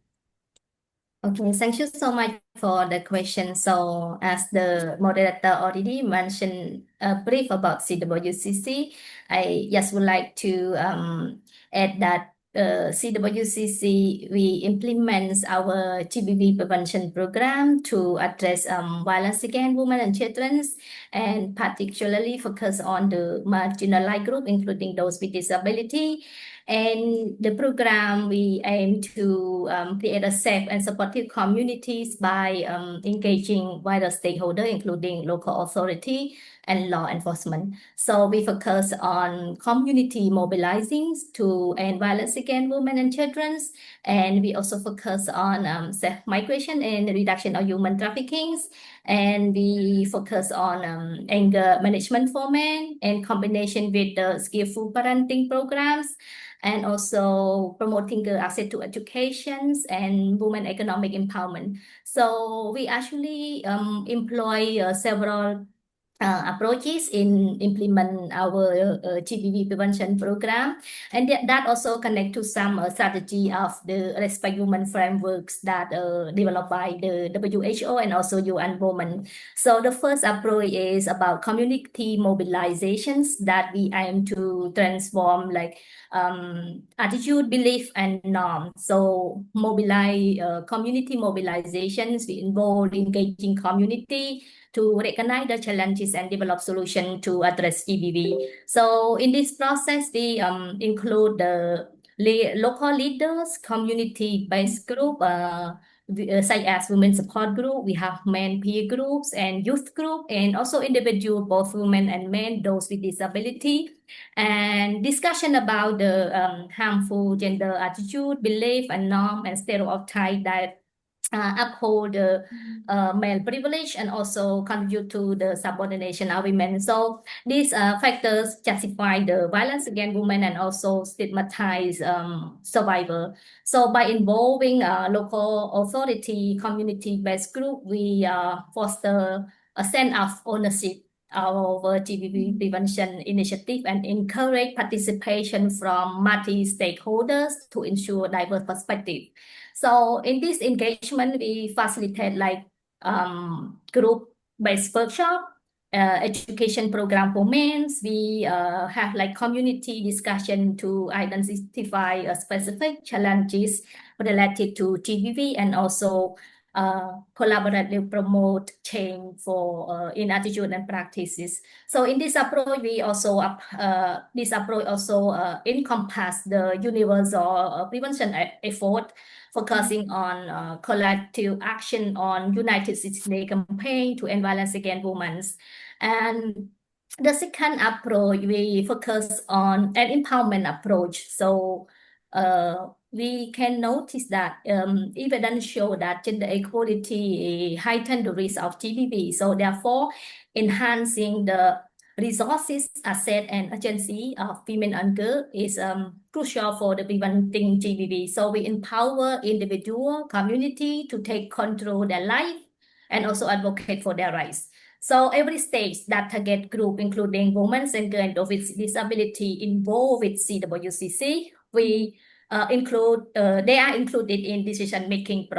Okay, thank you so much for the question. So, as the moderator already mentioned a brief about CWCC, I just would like to add that CWCC, we implement our GBV prevention program to address violence against women and children, and particularly focus on the marginalized group, including those with disability. And the program, we aim to create a safe and supportive communities by engaging wider stakeholders, including local authority and law enforcement. So we focus on community mobilizing to end violence against women and children. And we also focus on safe migration and reduction of human trafficking. And we focus on anger management for men in combination with the skillful parenting programs, and also promoting the access to education and women economic empowerment. So we actually employ several approaches in implement our GBV prevention program, and that also connect to some strategy of the respect human frameworks that developed by the WHO and also UN Women. So the first approach is about community mobilizations that we aim to transform like attitude, belief, and norm. So mobilize community mobilizations, we involve engaging community to recognize the challenges and develop solutions to address GBV. So in this process, we include the local leaders, community-based group, such as women support group. We have men peer groups and youth group, and also individual, both women and men, those with disability, and discussion about the harmful gender attitude, belief, and norm and stereotype that uphold the male privilege and also contribute to the subordination of women. So these factors justify the violence against women and also stigmatize survivor. So by involving local authority, community-based group, we foster a sense of ownership our GBV prevention initiative and encourage participation from multi-stakeholders to ensure diverse perspective. So in this engagement, we facilitate like group-based workshop, education program for men. We have like community discussion to identify specific challenges related to GBV and also collaboratively promote change for in attitude and practices. So in this approach, we also encompass the universal prevention effort, focusing on collective action on United States campaign to end violence against women. And the second approach, we focus on an empowerment approach. So we can notice that evidence show that gender equality heighten the risk of GBV. So therefore, enhancing the resources, asset, and agency of women and girls is crucial for the preventing GBV. So we empower individual community to take control of their life and also advocate for their rights. So every stage that target group, including women and girls with disability, involved with CWCC, we they are included in decision-making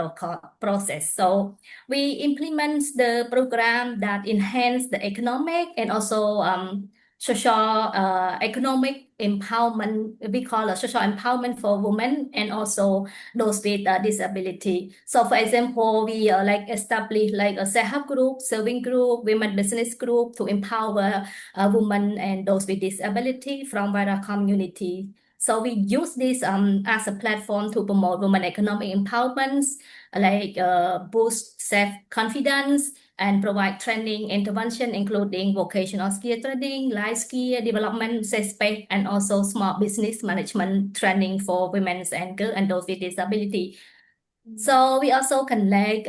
process. So we implement the program that enhance the economic and also social economic empowerment. We call it social empowerment for women and also those with disability. So for example, we like establish like a self-help group, serving group, women business group to empower women and those with disability from various communities. So we use this as a platform to promote women economic empowerment, like boost self-confidence and provide training intervention, including vocational skill training, life skill development, safe space, and also small business management training for women and girls and those with disability. So we also connect,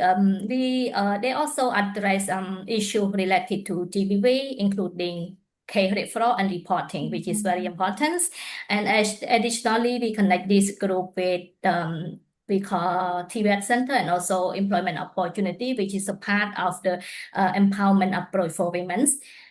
they also address issues related to GBV, including credit fraud and reporting, which is very important. And additionally, we connect this group with we call TBS Center and also employment opportunity, which is a part of the empowerment approach for women.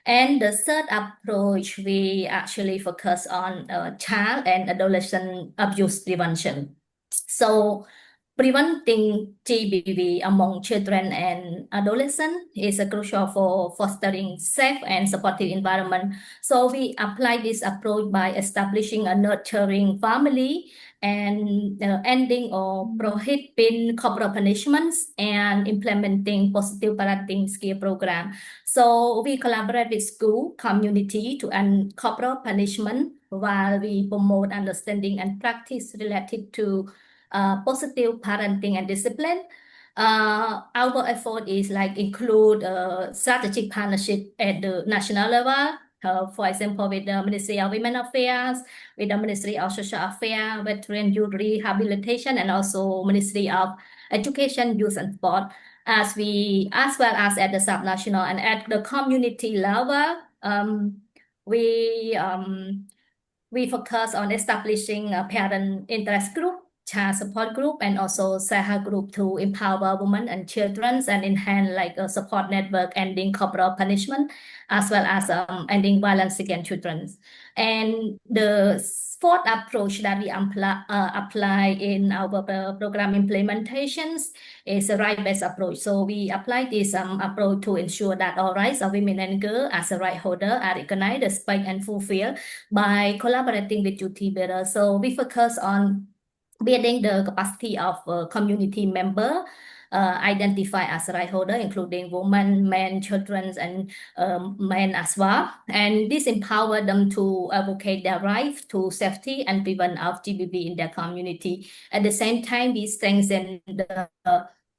And the third approach, we actually focus on child and adolescent abuse prevention. So preventing GBV among children and adolescents is crucial for fostering safe and supportive environment. So we apply this approach by establishing a nurturing family and ending or prohibiting corporal punishments and implementing positive parenting skill program. So we collaborate with school, community to end corporal punishment while we promote understanding and practice related to positive parenting and discipline. Our effort is like include strategic partnership at the national level. For example, with the Ministry of Women Affairs, with the Ministry of Social Affairs, Veteran Youth Rehabilitation, and also Ministry of Education, Youth and Sport, as well as at the subnational and at the community level. We focus on establishing a parent interest group, child support group, and also self-help group to empower women and children and enhance like a support network, ending corporal punishment, as well as ending violence against children. And the fourth approach that we apply in our program implementations is a right-based approach. So we apply this approach to ensure that all rights of women and girls as a right holder are recognized, respected, and fulfilled by collaborating with duty bearers. So we focus on building the capacity of community member identify as a right holder, including women, men, children, and men as well. And this empower them to advocate their right to safety and prevent of GBV in their community. At the same time, we strengthen the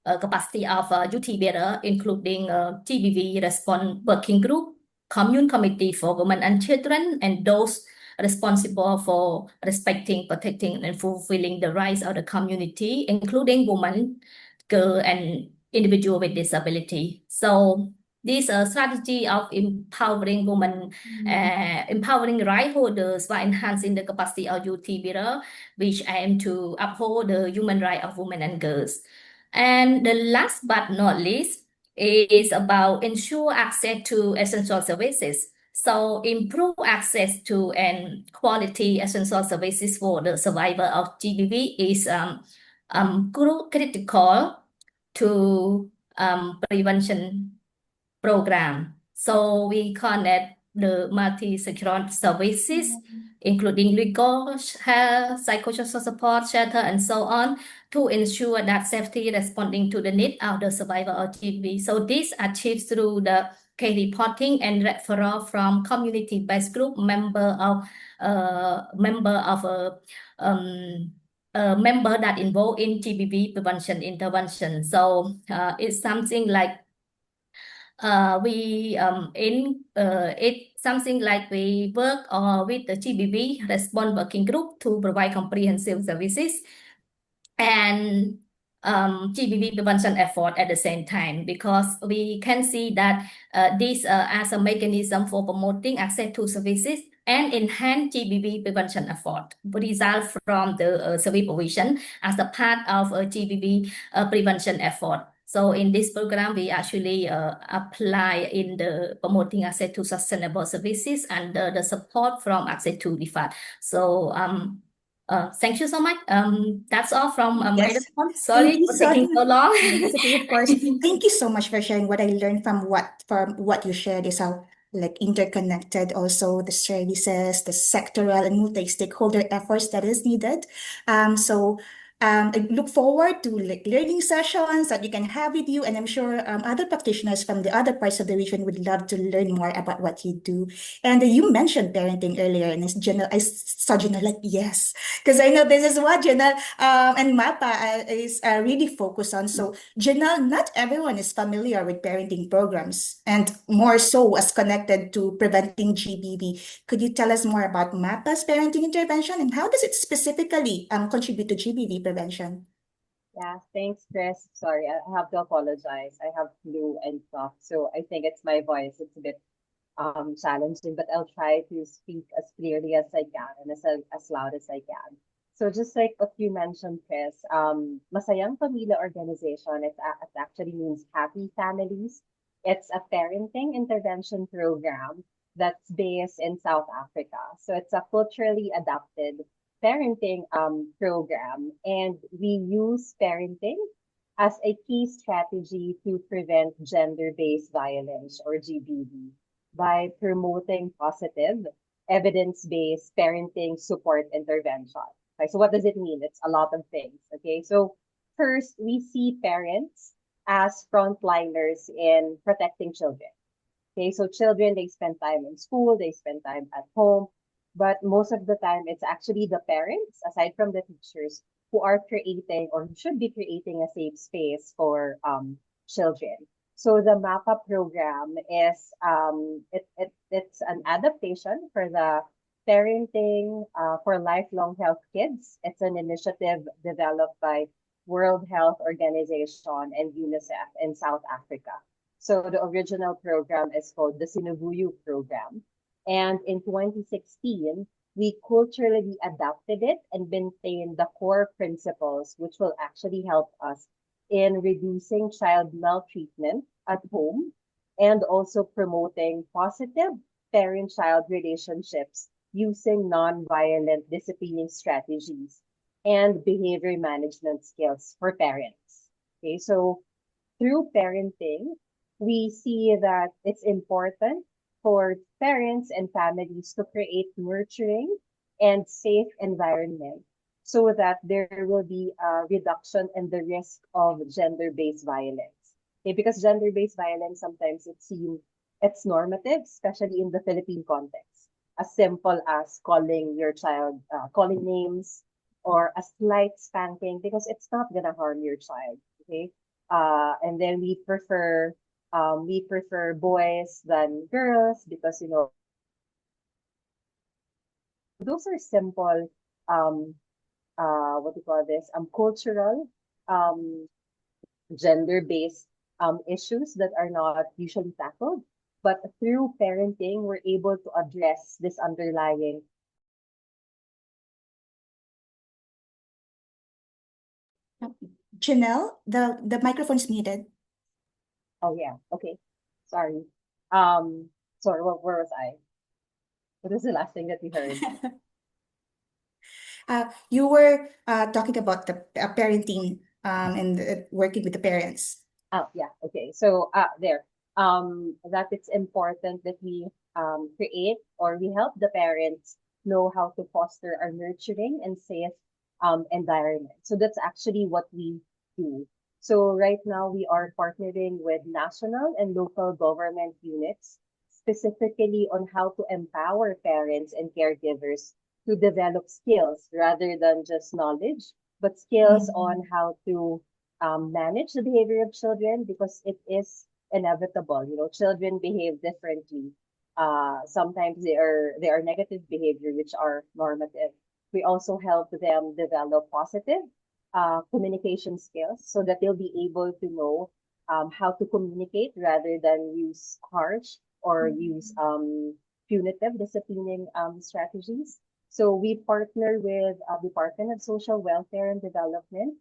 capacity of duty bearer, including GBV response working group, commune committee for women and children, and those responsible for respecting, protecting, and fulfilling the rights of the community, including women, girls, and individuals with disability. So this strategy of empowering women, empowering right holders by enhancing the capacity of duty bearer, which aim to uphold the human rights of women and girls. And the last but not least is about ensure access to essential services. So improve access to and quality essential services for the survivor of GBV is critical to prevention program. So we connect the multi-sectoral services, including legal, health, psychosocial support, shelter, and so on, to ensure that safety responding to the need of the survivor of GBV. So this achieved through the case reporting and referral from community-based group member that involved in GBV prevention intervention. So it's something like it's something like we work with the GBV response working group to provide comprehensive services and GBV prevention effort at the same time, because we can see that this as a mechanism for promoting access to services and enhance GBV prevention effort result from the service provision as a part of a GBV prevention effort. So in this program, we actually apply in the promoting access to sustainable services and the support from access to the fund. So Thank you so much. That's all from my
Yes.
response. Sorry
Thank you
for
so
taking so long.
Yes, okay, of course. Thank you so much for sharing. What I learned from what you shared is how like interconnected also the services, the sectoral and multi-stakeholder efforts that is needed. I look forward to like learning sessions that you can have with you, and I'm sure other practitioners from the other parts of the region would love to learn more about what you do. And you mentioned parenting earlier, and I saw Janelle like yes, because I know this is what Janelle and MaPa is really focused on. So Janelle, not everyone is familiar with parenting programs, and more so as connected to preventing GBV. Could you tell us more about MaPa's parenting intervention and how does it specifically contribute to GBV prevention?
Yeah, thanks, Chris. Sorry, I have to apologize. I have flu and cough, so I think it's my voice. It's a bit challenging, but I'll try to speak as clearly as I can and as loud as I can. So just like what you mentioned, Chris, Masayang Pamilya organization, it actually means happy families. It's a parenting intervention program that's based in South Africa. So it's a culturally adapted parenting program, and we use parenting as a key strategy to prevent gender-based violence or GBV by promoting positive evidence-based parenting support intervention. Okay, so what does it mean? It's a lot of things. Okay, so first, we see parents as frontliners in protecting children. Okay, so children, they spend time in school, they spend time at home, but most of the time it's actually the parents, aside from the teachers, who are creating or who should be creating a safe space for children. So the MaPa program is it's an adaptation for the parenting for lifelong health kids. It's an initiative developed by World Health Organization and UNICEF in South Africa. So the original program is called the Sinubuyu program. And in 2016, we culturally adapted it and maintained the core principles, which will actually help us in reducing child maltreatment at home and also promoting positive parent-child relationships using non-violent disciplining strategies and behavior management skills for parents. Okay, so through parenting, we see that it's important for parents and families to create nurturing and safe environment so that there will be a reduction in the risk of gender-based violence. Okay, because gender-based violence, sometimes it's normative, especially in the Philippine context, as simple as calling your child, calling names, or a slight spanking, because it's not gonna harm your child. Okay, and then we prefer boys than girls because those are simple what do you call this cultural gender-based issues that are not usually tackled, but through parenting we're able to address this underlying.
Janelle, the microphone is muted.
Oh yeah, okay, sorry. Sorry, where was I? What was the last thing that we heard?
You were talking about the parenting and working with the parents.
Oh yeah, okay. So that it's important that we create or we help the parents know how to foster a nurturing and safe environment. So that's actually what we do. So right now we are partnering with national and local government units specifically on how to empower parents and caregivers to develop skills rather than just knowledge, but skills on how to manage the behavior of children because it is inevitable. Children behave differently. Sometimes they are negative behavior, which are normative. We also help them develop positive communication skills so that they'll be able to know how to communicate rather than use harsh or use punitive disciplining strategies. So we partner with Department of Social Welfare and Development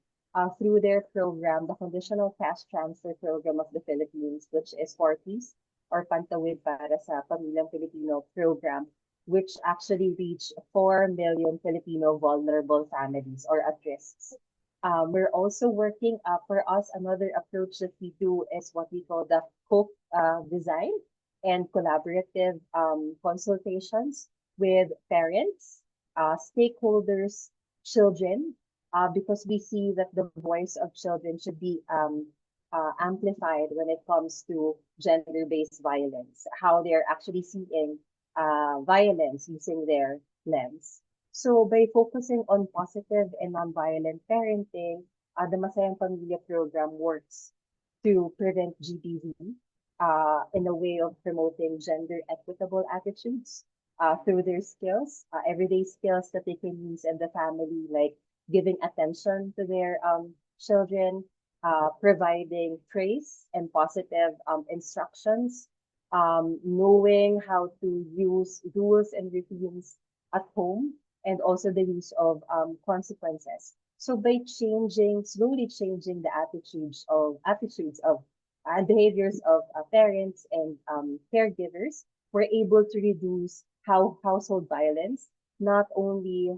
through their program, the Conditional Cash Transfer Program of the Philippines, which is FORTIS or Pantawid para sa Pamilyang Pilipino program. which actually reach 4 million Filipino vulnerable families or at risks. We're also working, for us, another approach that we do is what we call the co-design and collaborative consultations with parents, stakeholders, children, because we see that the voice of children should be amplified when it comes to gender-based violence, how they're actually seeing violence using their lens. So by focusing on positive and nonviolent parenting, the Masayang Pamilya program works to prevent GBV in a way of promoting gender equitable attitudes through their skills, everyday skills that they can use in the family, like giving attention to their children, providing praise and positive instructions, knowing how to use rules and routines at home, and also the use of consequences. So by slowly changing the attitudes of and behaviors of parents and caregivers, we're able to reduce household violence, not only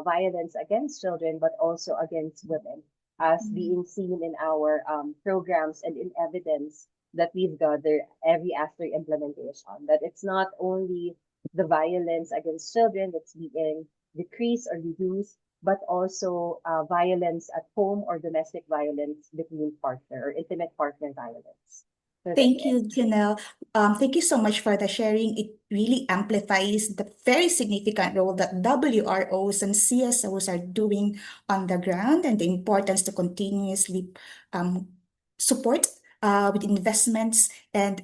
violence against children, but also against women, as being seen in our programs and in evidence that we've gathered every after implementation, that it's not only the violence against children that's being decreased or reduced, but also violence at home or domestic violence between partner or intimate partner violence. So
Thank you, Janelle. Thank you so much for the sharing. It really amplifies the very significant role that WROs and CSOs are doing on the ground, and the importance to continuously support with investments and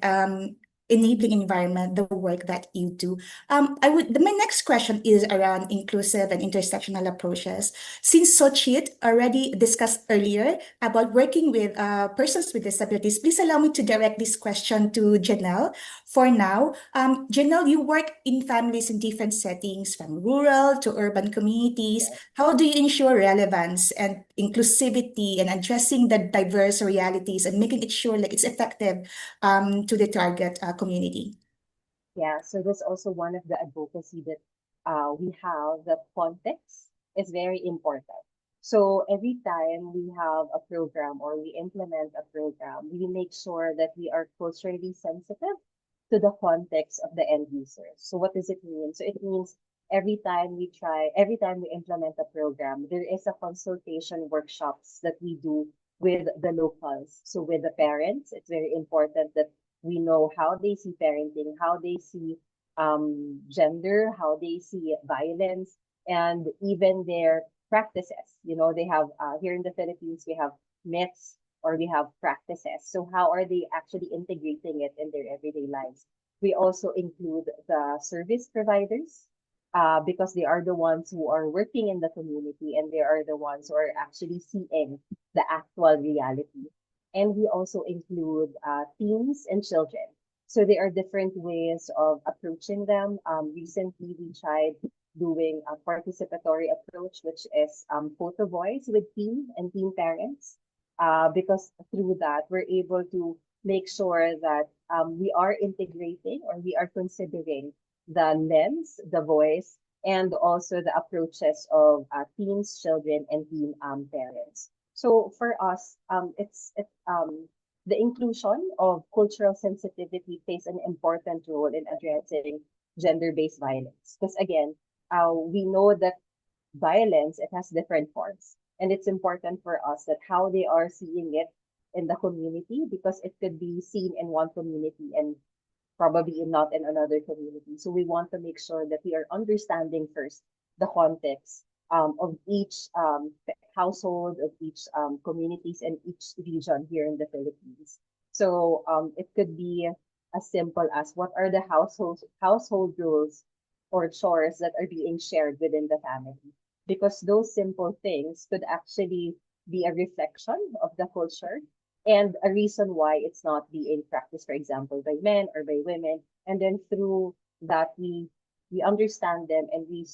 enabling environment, the work that you do. My next question is around inclusive and intersectional approaches. Since Sochit already discussed earlier about working with persons with disabilities, please allow me to direct this question to Janelle. For now, Janelle, you work in families in different settings, from rural to urban communities. How do you ensure relevance and inclusivity and addressing the diverse realities and making it sure that it's effective to the target community?
Yeah, so that's also one of the advocacy that we have. The context is very important. So every time we have a program or we implement a program, we make sure that we are culturally sensitive to the context of the end users. So what does it mean? So it means every time we implement a program, there is a consultation workshops that we do with the locals. So with the parents, it's very important that we know how they see parenting, how they see gender, how they see violence, and even their practices. You know, they have here in the Philippines, we have myths or we have practices. So how are they actually integrating it in their everyday lives? We also include the service providers because they are the ones who are working in the community and they are the ones who are actually seeing the actual reality. And we also include teens and children. So there are different ways of approaching them. Recently, we tried doing a participatory approach, which is photo voice with teen and teen parents, because through that, we're able to make sure that we are integrating or we are considering the lens, the voice, and also the approaches of teens, children, and teen parents. So for us, the inclusion of cultural sensitivity plays an important role in addressing gender-based violence. Because again, we know that violence, it has different forms. And it's important for us that how they are seeing it in the community, because it could be seen in one community and probably not in another community. So we want to make sure that we are understanding first the context of each household, of each communities and each region here in the Philippines. So it could be as simple as what are the household rules or chores that are being shared within the family. Because those simple things could actually be a reflection of the culture and a reason why it's not being practiced, for example, by men or by women. And then through that, we understand them and we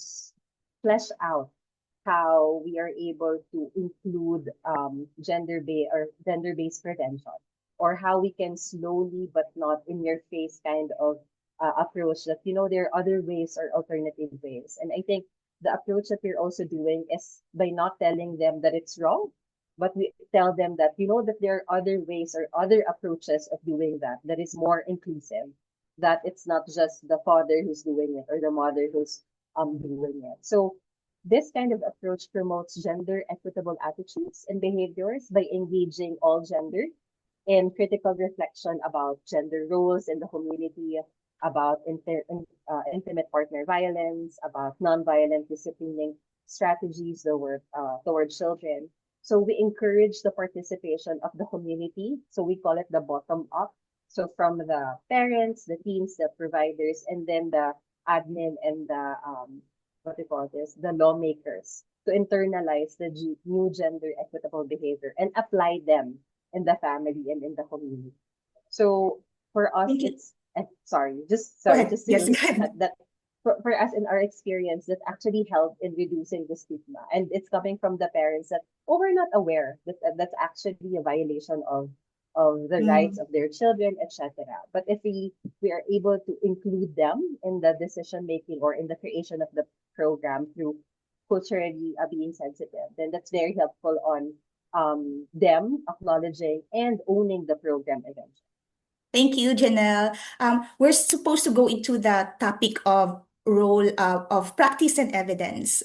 flesh out how we are able to include gender-based prevention, or how we can slowly but not in your face kind of approach that, there are other ways or alternative ways. And I think the approach that we're also doing is by not telling them that it's wrong, but we tell them that, that there are other ways or other approaches of doing that is more inclusive, that it's not just the father who's doing it or the mother who's doing it. So this kind of approach promotes gender equitable attitudes and behaviors by engaging all gender in critical reflection about gender roles in the community, about intimate partner violence, about nonviolent disciplining strategies toward children. So we encourage the participation of the community. So we call it the bottom up. So from the parents, the teams, the providers, and then the admin and the the lawmakers to internalize the new gender equitable behavior and apply them in the family and in the community. So for us, it's
Go ahead.
just
Yes,
to
go ahead.
that for us in our experience, that actually helped in reducing the stigma, and it's coming from the parents that we're not aware that that's actually a violation of the rights of their children, etc. But if we are able to include them in the decision making or in the creation of the program through culturally being sensitive, then that's very helpful on them acknowledging and owning the program eventually.
Thank you, Janelle. We're supposed to go into the topic of role of practice and evidence.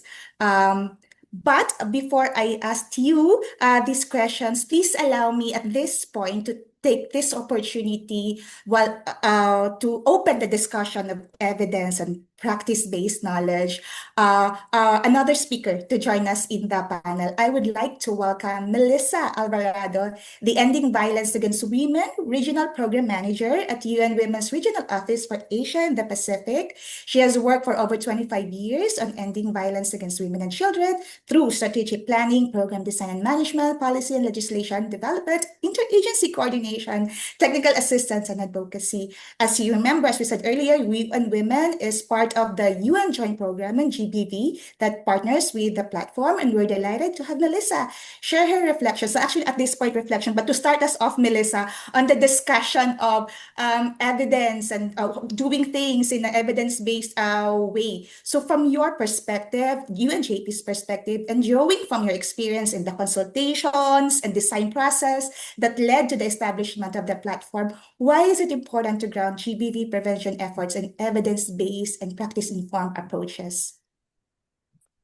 But before I ask you these questions, please allow me at this point to take this opportunity to open the discussion of evidence and practice-based knowledge. Another speaker to join us in the panel. I would like to welcome Melissa Alvarado, the Ending Violence Against Women Regional Program Manager at UN Women's Regional Office for Asia and the Pacific. She has worked for over 25 years on ending violence against women and children through strategic planning, program design and management, policy and legislation development, interagency coordination, technical assistance, and advocacy. As you remember, as we said earlier, UN Women is part of the UN Joint Program and GBV that partners with the platform, and we're delighted to have Melissa share her reflections. So actually at this point, reflection, but to start us off, Melissa, on the discussion of evidence and doing things in an evidence-based way. So from your perspective, UNJP's perspective, and drawing from your experience in the consultations and design process that led to the establishment of the platform, why is it important to ground GBV prevention efforts in evidence-based and practice-informed approaches?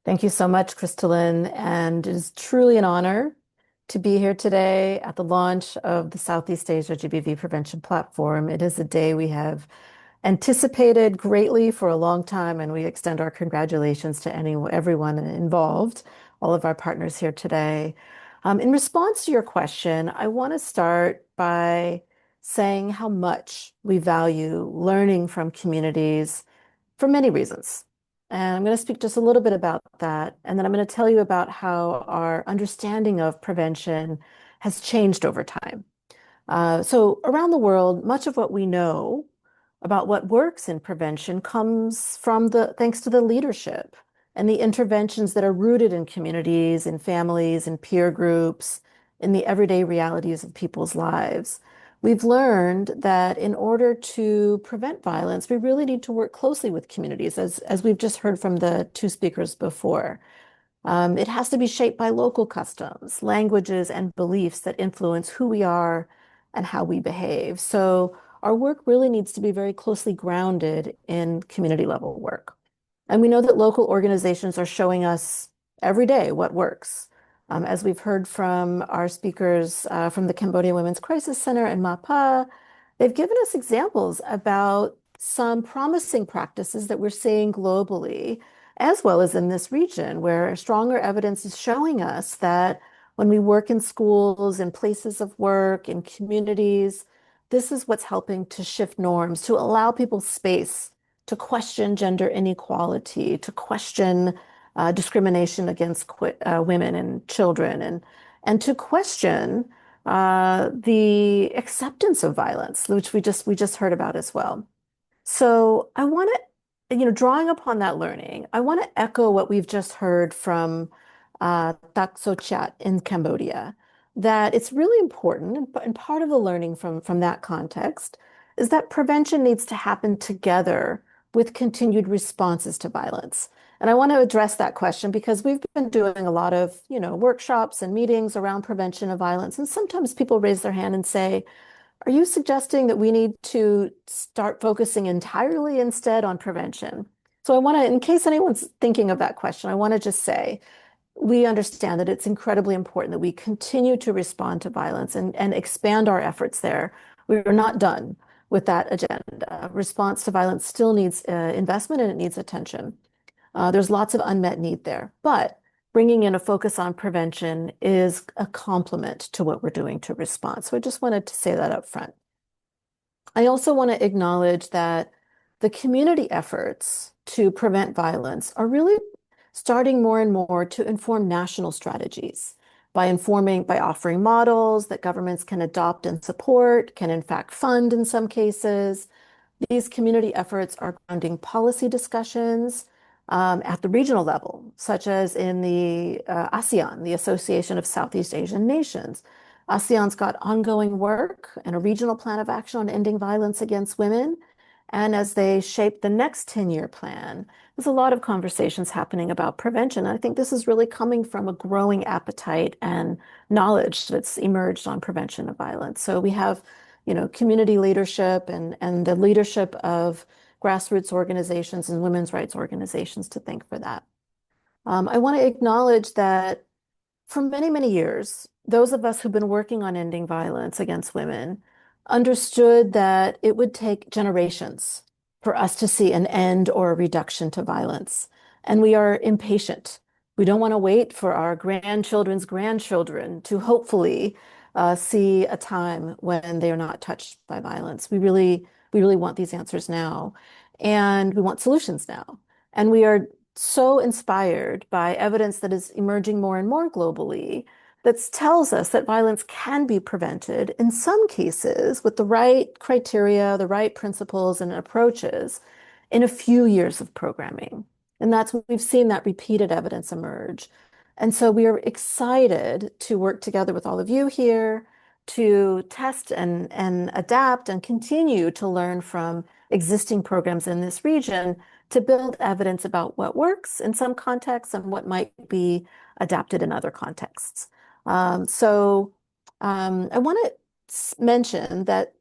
Thank you so much, Crystalline, and it is truly an honor to be here today at the launch of the Southeast Asia GBV Prevention Platform. It is a day we have anticipated greatly for a long time, and we extend our congratulations to everyone involved, all of our partners here today. In response to your question, I want to start by saying how much we value learning from communities for many reasons. And I'm going to speak just a little bit about that, and then I'm going to tell you about how our understanding of prevention has changed over time. So around the world, much of what we know about what works in prevention comes from thanks to the leadership and the interventions that are rooted in communities, in families, in peer groups, in the everyday realities of people's lives. We've learned that in order to prevent violence, we really need to work closely with communities, as we've just heard from the two speakers before. It has to be shaped by local customs, languages, and beliefs that influence who we are and how we behave. So our work really needs to be very closely grounded in community level work. And we know that local organizations are showing us every day what works. As we've heard from our speakers from the Cambodian Women's Crisis Center and MaPa, they've given us examples about some promising practices that we're seeing globally, as well as in this region, where stronger evidence is showing us that when we work in schools, in places of work, in communities, this is what's helping to shift norms, to allow people space to question gender inequality, to question discrimination against women and children, and to question the acceptance of violence, which we just heard about as well. So I want to, drawing upon that learning, I want to echo what we've just heard from Tak Sochat in Cambodia, that it's really important, and part of the learning from that context is that prevention needs to happen together with continued responses to violence. And I want to address that question because we've been doing a lot of, workshops and meetings around prevention of violence. And sometimes people raise their hand and say, are you suggesting that we need to start focusing entirely instead on prevention? So I want to, in case anyone's thinking of that question, I want to just say, we understand that it's incredibly important that we continue to respond to violence and expand our efforts there. We're not done with that agenda. Response to violence still needs investment and it needs attention. There's lots of unmet need there, but bringing in a focus on prevention is a complement to what we're doing to respond. So I just wanted to say that up front. I also want to acknowledge that the community efforts to prevent violence are really starting more and more to inform national strategies by offering models that governments can adopt and support, can in fact fund in some cases. These community efforts are grounding policy discussions at the regional level, such as in the ASEAN, the Association of Southeast Asian Nations. ASEAN's got ongoing work and a regional plan of action on ending violence against women. And as they shape the next 10-year plan, there's a lot of conversations happening about prevention. I think this is really coming from a growing appetite and knowledge that's emerged on prevention of violence. So we have, community leadership and the leadership of grassroots organizations and women's rights organizations to think for that. I want to acknowledge that for many, many years, those of us who've been working on ending violence against women understood that it would take generations for us to see an end or a reduction to violence. And we are impatient. We don't want to wait for our grandchildren's grandchildren to hopefully see a time when they are not touched by violence. We really want these answers now, and we want solutions now. And we are so inspired by evidence that is emerging more and more globally that tells us that violence can be prevented in some cases with the right criteria, the right principles and approaches in a few years of programming. And that's what we've seen, that repeated evidence emerge. And so we are excited to work together with all of you here to test and adapt and continue to learn from existing programs in this region to build evidence about what works in some contexts and what might be adapted in other contexts. I want to mention that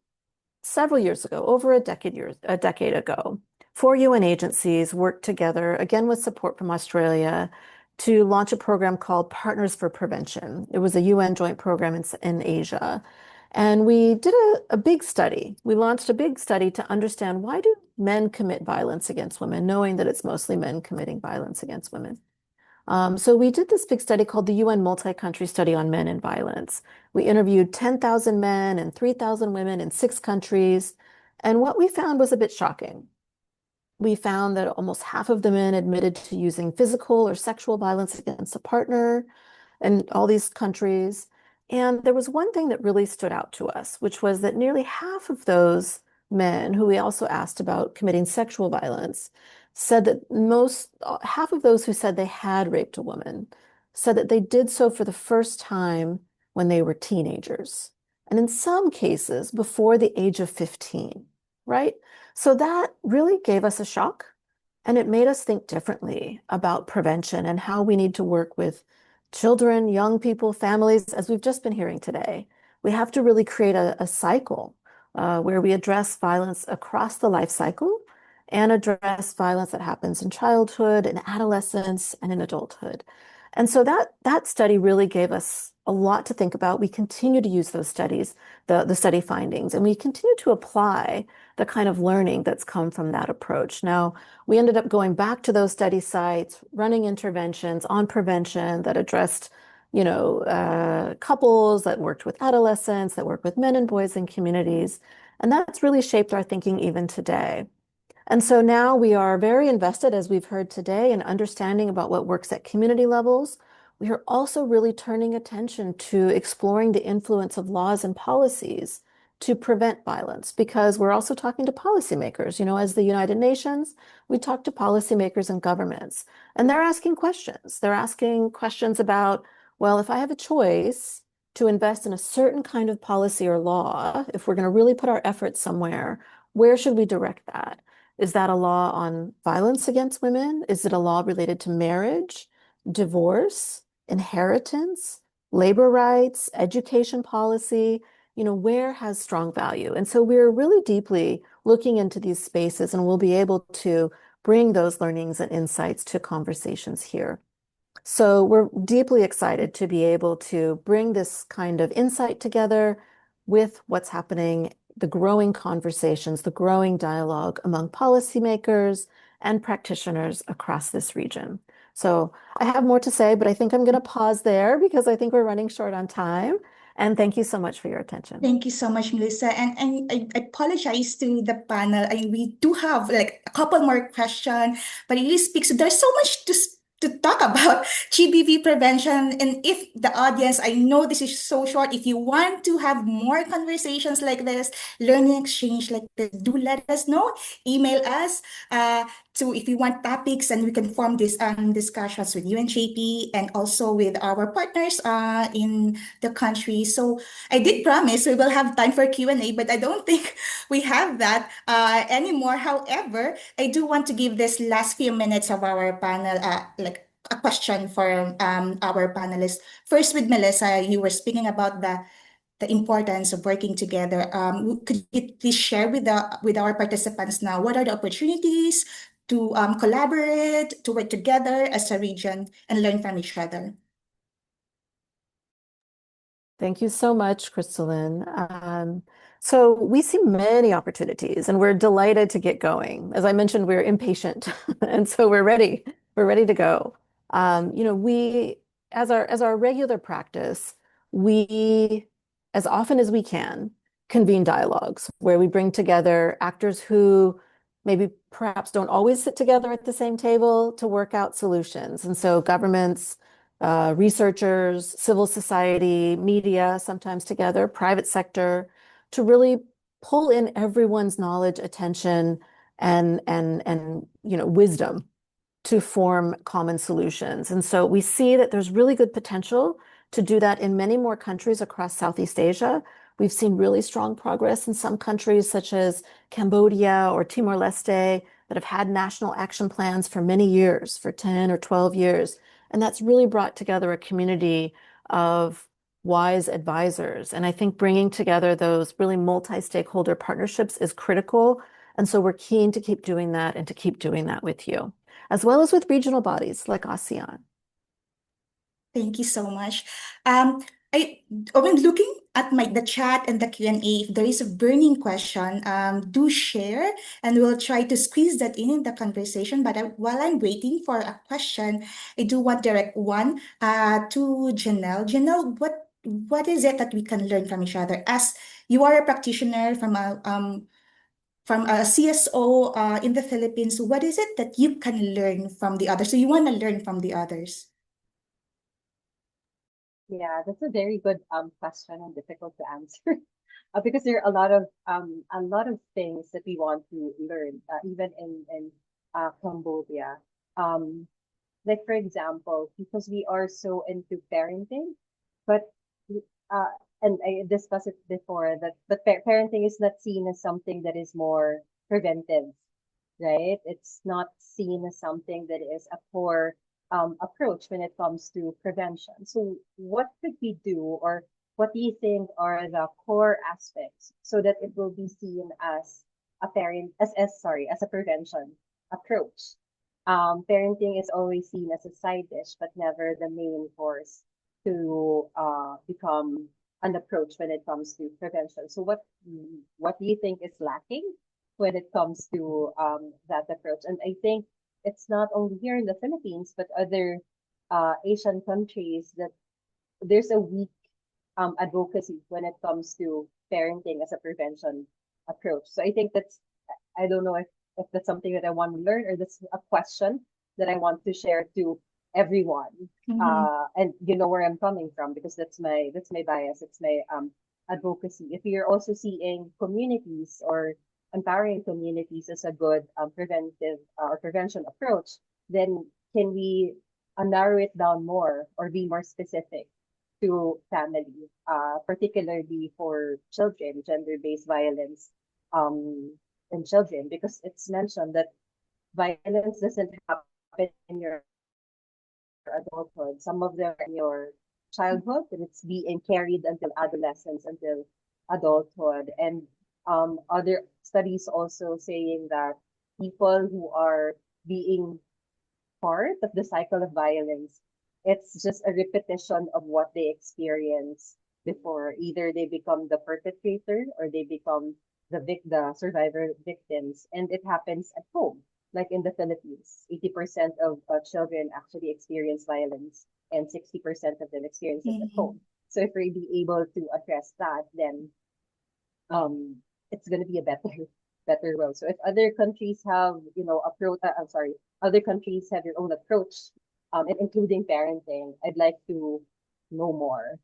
several years ago, over a decade ago, 4 UN agencies worked together, again with support from Australia, to launch a program called Partners for Prevention. It was a UN joint program in Asia. And we did a big study. We launched a big study to understand, why do men commit violence against women, knowing that it's mostly men committing violence against women. So we did this big study called the UN Multi-Country Study on Men and Violence. We interviewed 10,000 men and 3,000 women in 6 countries. And what we found was a bit shocking. We found that almost half of the men admitted to using physical or sexual violence against a partner in all these countries. And there was one thing that really stood out to us, which was that nearly half of those men who we also asked about committing sexual violence said that half of those who said they had raped a woman said that they did so for the first time when they were teenagers. And in some cases, before the age of 15, right? So that really gave us a shock, and it made us think differently about prevention and how we need to work with children, young people, families, as we've just been hearing today. We have to really create a cycle where we address violence across the life cycle and address violence that happens in childhood, in adolescence, and in adulthood. And so that study really gave us a lot to think about. We continue to use those studies, the study findings, and we continue to apply the kind of learning that's come from that approach. Now, we ended up going back to those study sites, running interventions on prevention that addressed, couples, that worked with adolescents, that worked with men and boys in communities. And that's really shaped our thinking even today. And so now we are very invested, as we've heard today, in understanding about what works at community levels. We are also really turning attention to exploring the influence of laws and policies to prevent violence, because we're also talking to policymakers. As the United Nations, we talk to policymakers and governments, and they're asking questions. They're asking questions about, well, if I have a choice to invest in a certain kind of policy or law, if we're going to really put our efforts somewhere, where should we direct that? Is that a law on violence against women? Is it a law related to marriage, divorce, inheritance, labor rights, education policy? Where has strong value? And so we're really deeply looking into these spaces, and we'll be able to bring those learnings and insights to conversations here. So we're deeply excited to be able to bring this kind of insight together with what's happening, the growing conversations, the growing dialogue among policymakers and practitioners across this region. So I have more to say, but I think I'm going to pause there because I think we're running short on time. And thank you so much for your attention.
Thank you so much, Melissa. And I apologize to the panel. We do have like a couple more questions, but it really speaks. There's so much to talk about GBV prevention. And if the audience, I know this is so short, if you want to have more conversations like this, learning exchange like this, do let us know. Email us to if you want topics, and we can form these discussions with UNJP and also with our partners in the country. So I did promise we will have time for Q&A, but I don't think we have that anymore. However, I do want to give this last few minutes of our panel like a question for our panelists. First, with Melissa, you were speaking about the importance of working together. Could you please share with our participants now, what are the opportunities to collaborate, to work together as a region and learn from each other?
Thank you so much, Crystalline. So we see many opportunities, and we're delighted to get going. As I mentioned, we're impatient, and so we're ready. We're ready to go. We, as our regular practice, we, as often as we can, convene dialogues where we bring together actors who maybe perhaps don't always sit together at the same table to work out solutions. And so governments, researchers, civil society, media, sometimes together, private sector, to really pull in everyone's knowledge, attention, and wisdom to form common solutions. And so we see that there's really good potential to do that in many more countries across Southeast Asia. We've seen really strong progress in some countries such as Cambodia or Timor-Leste that have had national action plans for many years, for 10 or 12 years. And that's really brought together a community of wise advisors. And I think bringing together those really multi-stakeholder partnerships is critical. And so we're keen to keep doing that and to keep doing that with you, as well as with regional bodies like ASEAN.
Thank you so much. When looking at the chat and the Q&A, if there is a burning question, do share, and we'll try to squeeze that in the conversation. But while I'm waiting for a question, I do want to direct one to Janelle. Janelle, what is it that we can learn from each other? As you are a practitioner from a CSO in the Philippines, what is it that you can learn from the others? So you want to learn from the others?
Yeah, that's a very good question and difficult to answer because there are a lot of things that we want to learn even in Cambodia. Like for example, because we are so into parenting, but and I discussed it before that parenting is not seen as something that is more preventive, right? It's not seen as something that is a core approach when it comes to prevention. So what could we do, or what do you think are the core aspects so that it will be seen as a prevention approach? Parenting is always seen as a side dish, but never the main course to become an approach when it comes to prevention. So what do you think is lacking when it comes to that approach? And I think it's not only here in the Philippines, but other Asian countries that there's a weak advocacy when it comes to parenting as a prevention approach. So I think I don't know if that's something that I want to learn, or that's a question that I want to share to everyone. And you know where I'm coming from, because that's my bias. It's my advocacy. If you're also seeing communities or empowering communities as a good preventive or prevention approach, then can we narrow it down more or be more specific to family, particularly for children, gender-based violence in children, because it's mentioned that violence doesn't happen in your adulthood. Some of them in your childhood, and it's being carried until adolescence, until adulthood. And other studies also saying that people who are being part of the cycle of violence, it's just a repetition of what they experienced before. Either they become the perpetrator or they become the survivor victims, and it happens at home. Like in the Philippines, 80% of children actually experience violence, and 60% of them experience it at home. So if we're be able to address that, then it's going to be a better world. So if other countries have, other countries have their own approach, and including parenting, I'd like to know more,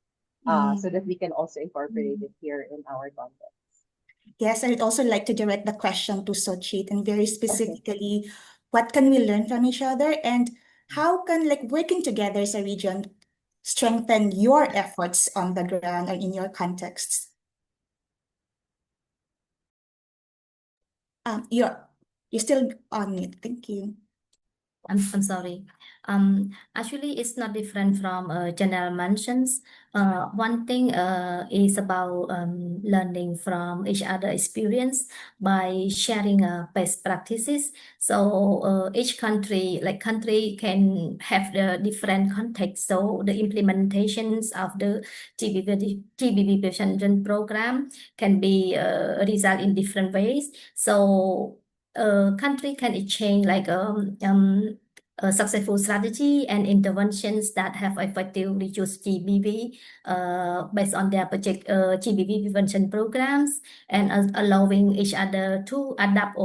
so that we can also incorporate it here in our context.
Yes, I'd also like to direct the question to Sochit, and very specifically, what can we learn from each other, and how can working together as a region strengthen your efforts on the ground or in your contexts? You're still on mute. Thank you.
I'm sorry. Actually, it's not different from general mentions. One thing is about learning from each other experience by sharing best practices. So each country can have the different context. So the implementations of the GBV prevention program can be result in different ways. So country can exchange a successful strategy and interventions that have effectively reduced GBV based on their project GBV prevention programs, and allowing each other to adapt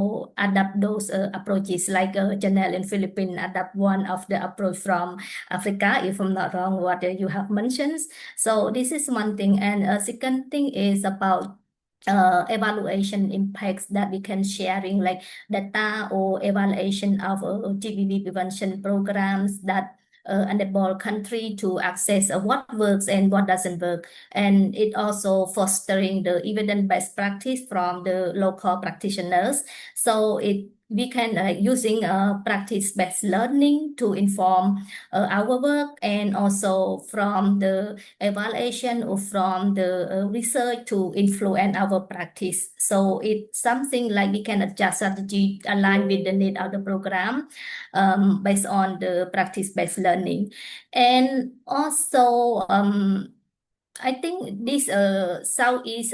those approaches. Like Janelle in Philippines adapt one of the approach from Africa, if I'm not wrong, what you have mentioned. So this is one thing, and second thing is about evaluation impacts that we can sharing, like data or evaluation of GBV prevention programs that enable country to access what works and what doesn't work. And it also fostering the evidence-based practice from the local practitioners. So we can using practice-based learning to inform our work, and also from the evaluation or from the research to influence our practice. So it's something like we can adjust strategy aligned with the need of the program based on the practice-based learning. And also I think this Southeast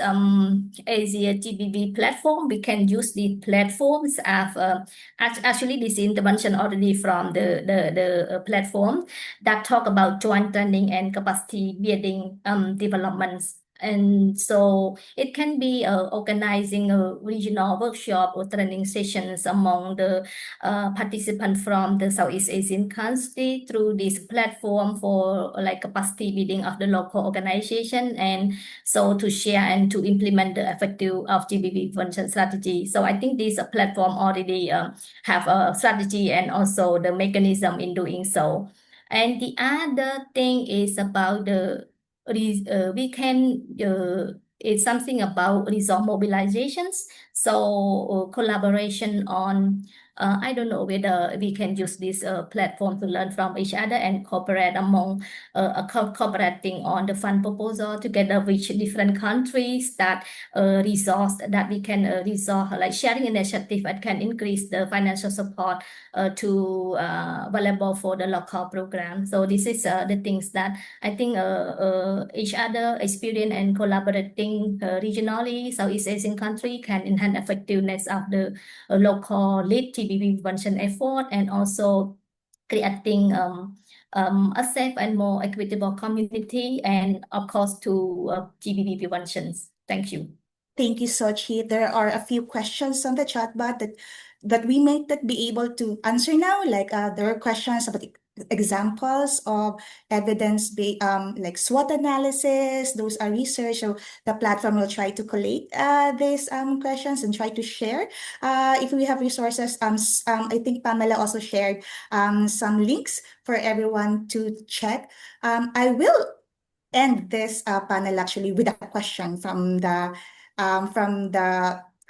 Asia GBV platform, we can use the platforms of actually this intervention already from the platform that talk about joint learning and capacity building developments. And so it can be organizing a regional workshop or training sessions among the participants from the Southeast Asian country through this platform for capacity building of the local organization, and so to share and to implement the effective of GBV prevention strategy. So I think this platform already have a strategy and also the mechanism in doing so. And the other thing is about the it's something about resource mobilizations. So collaboration on I don't know whether we can use this platform to learn from each other and cooperate among cooperating on the fund proposal together with different countries that resource that we can resource, like sharing initiative that can increase the financial support to available for the local program. So this is the things that I think each other experience and collaborating regionally, Southeast Asian country can enhance effectiveness of the local lead GBV prevention effort, and also creating a safe and more equitable community, and of course to GBV preventions. Thank you.
Thank you, Sochi. There are a few questions on the chat bot that we might not be able to answer now. Like there are questions about examples of evidence-based, like SWOT analysis. Those are research. So the platform will try to collate these questions and try to share. If we have resources, I think Pamela also shared some links for everyone to check. I will end this panel actually with a question from the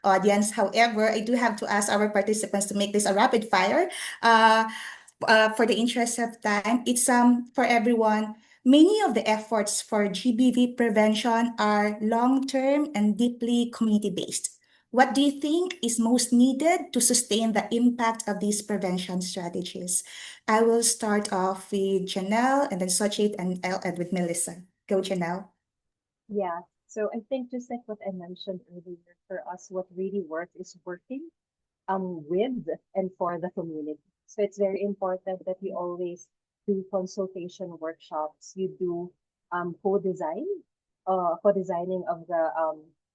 audience. However, I do have to ask our participants to make this a rapid fire. For the interest of time, it's for everyone. Many of the efforts for GBV prevention are long-term and deeply community-based. What do you think is most needed to sustain the impact of these prevention strategies? I will start off with Janelle and then Sochit, and I'll end with Melissa. Go, Janelle.
Yeah. So I think just like what I mentioned earlier, for us, what really works is working with and for the community. So it's very important that you always do consultation workshops. You do co-designing of the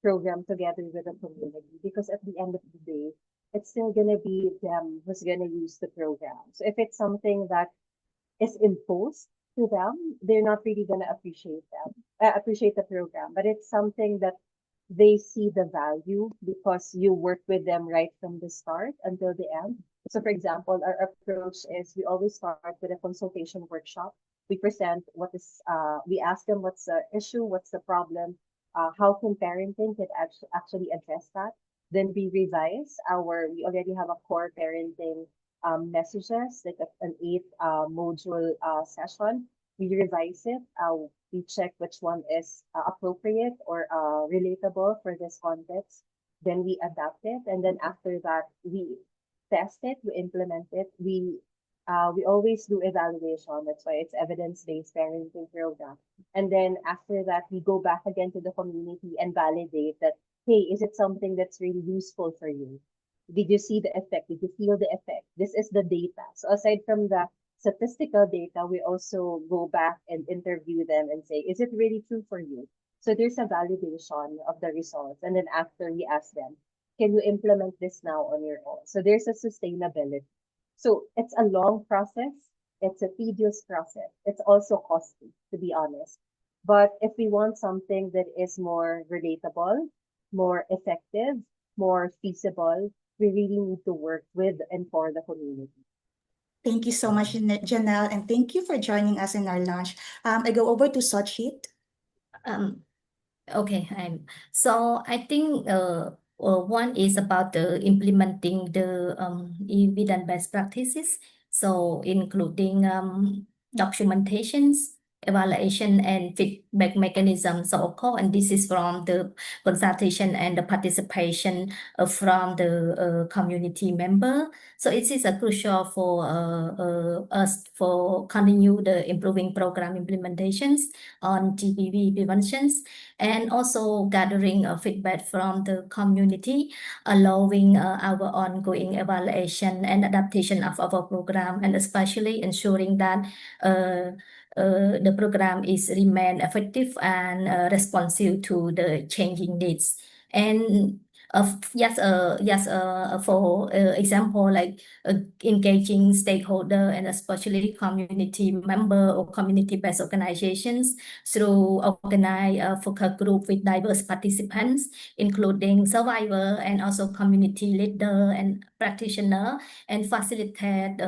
program together with the community, because at the end of the day, it's still gonna be them who's gonna use the program. So if it's something that is imposed to them, they're not really gonna appreciate the program. But it's something that they see the value because you work with them right from the start until the end. So for example, our approach is we always start with a consultation workshop. We present we ask them what's the issue, what's the problem, how can parenting can actually address that. Then we revise we already have a core parenting messages, like an 8 module session. We revise it. We check which one is appropriate or relatable for this context. Then we adapt it, and then after that, we test it, we implement it. We always do evaluation. That's why it's evidence-based parenting program. And then after that, we go back again to the community and validate that, hey, is it something that's really useful for you? Did you see the effect? Did you feel the effect? This is the data. So aside from the statistical data, we also go back and interview them and say, is it really true for you? So there's a validation of the results. And then after, we ask them, can you implement this now on your own? So there's a sustainability. So it's a long process. It's a tedious process. It's also costly, to be honest. But if we want something that is more relatable, more effective, more feasible, we really need to work with and for the community.
Thank you so much, Janelle, and thank you for joining us in our launch. I go over to Sochit.
Okay, so I think one is about the implementing the evidence-based practices, so including documentations, evaluation, and feedback mechanisms. So of course, and this is from the consultation and the participation from the community member. So it is crucial for us for continue the improving program implementations on GBV preventions, and also gathering feedback from the community, allowing our ongoing evaluation and adaptation of our program, and especially ensuring that the program is remain effective and responsive to the changing needs. And for example, like engaging stakeholder and especially community member or community-based organizations through organize a focus group with diverse participants, including survivor and also community leader and practitioner, and facilitate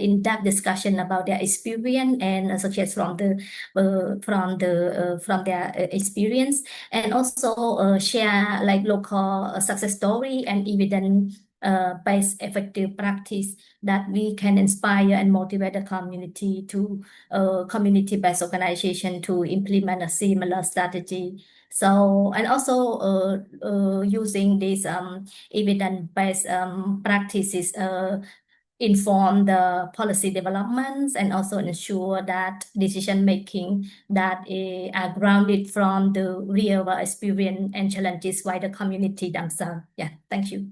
in-depth discussion about their experience and suggest from their experience, and also share like local success story and evidence-based effective practice that we can inspire and motivate the community to community-based organization to implement a similar strategy. So, and also using these evidence-based practices inform the policy developments, and also ensure that decision making that are grounded from the real experience and challenges by the community themselves. Yeah, thank you.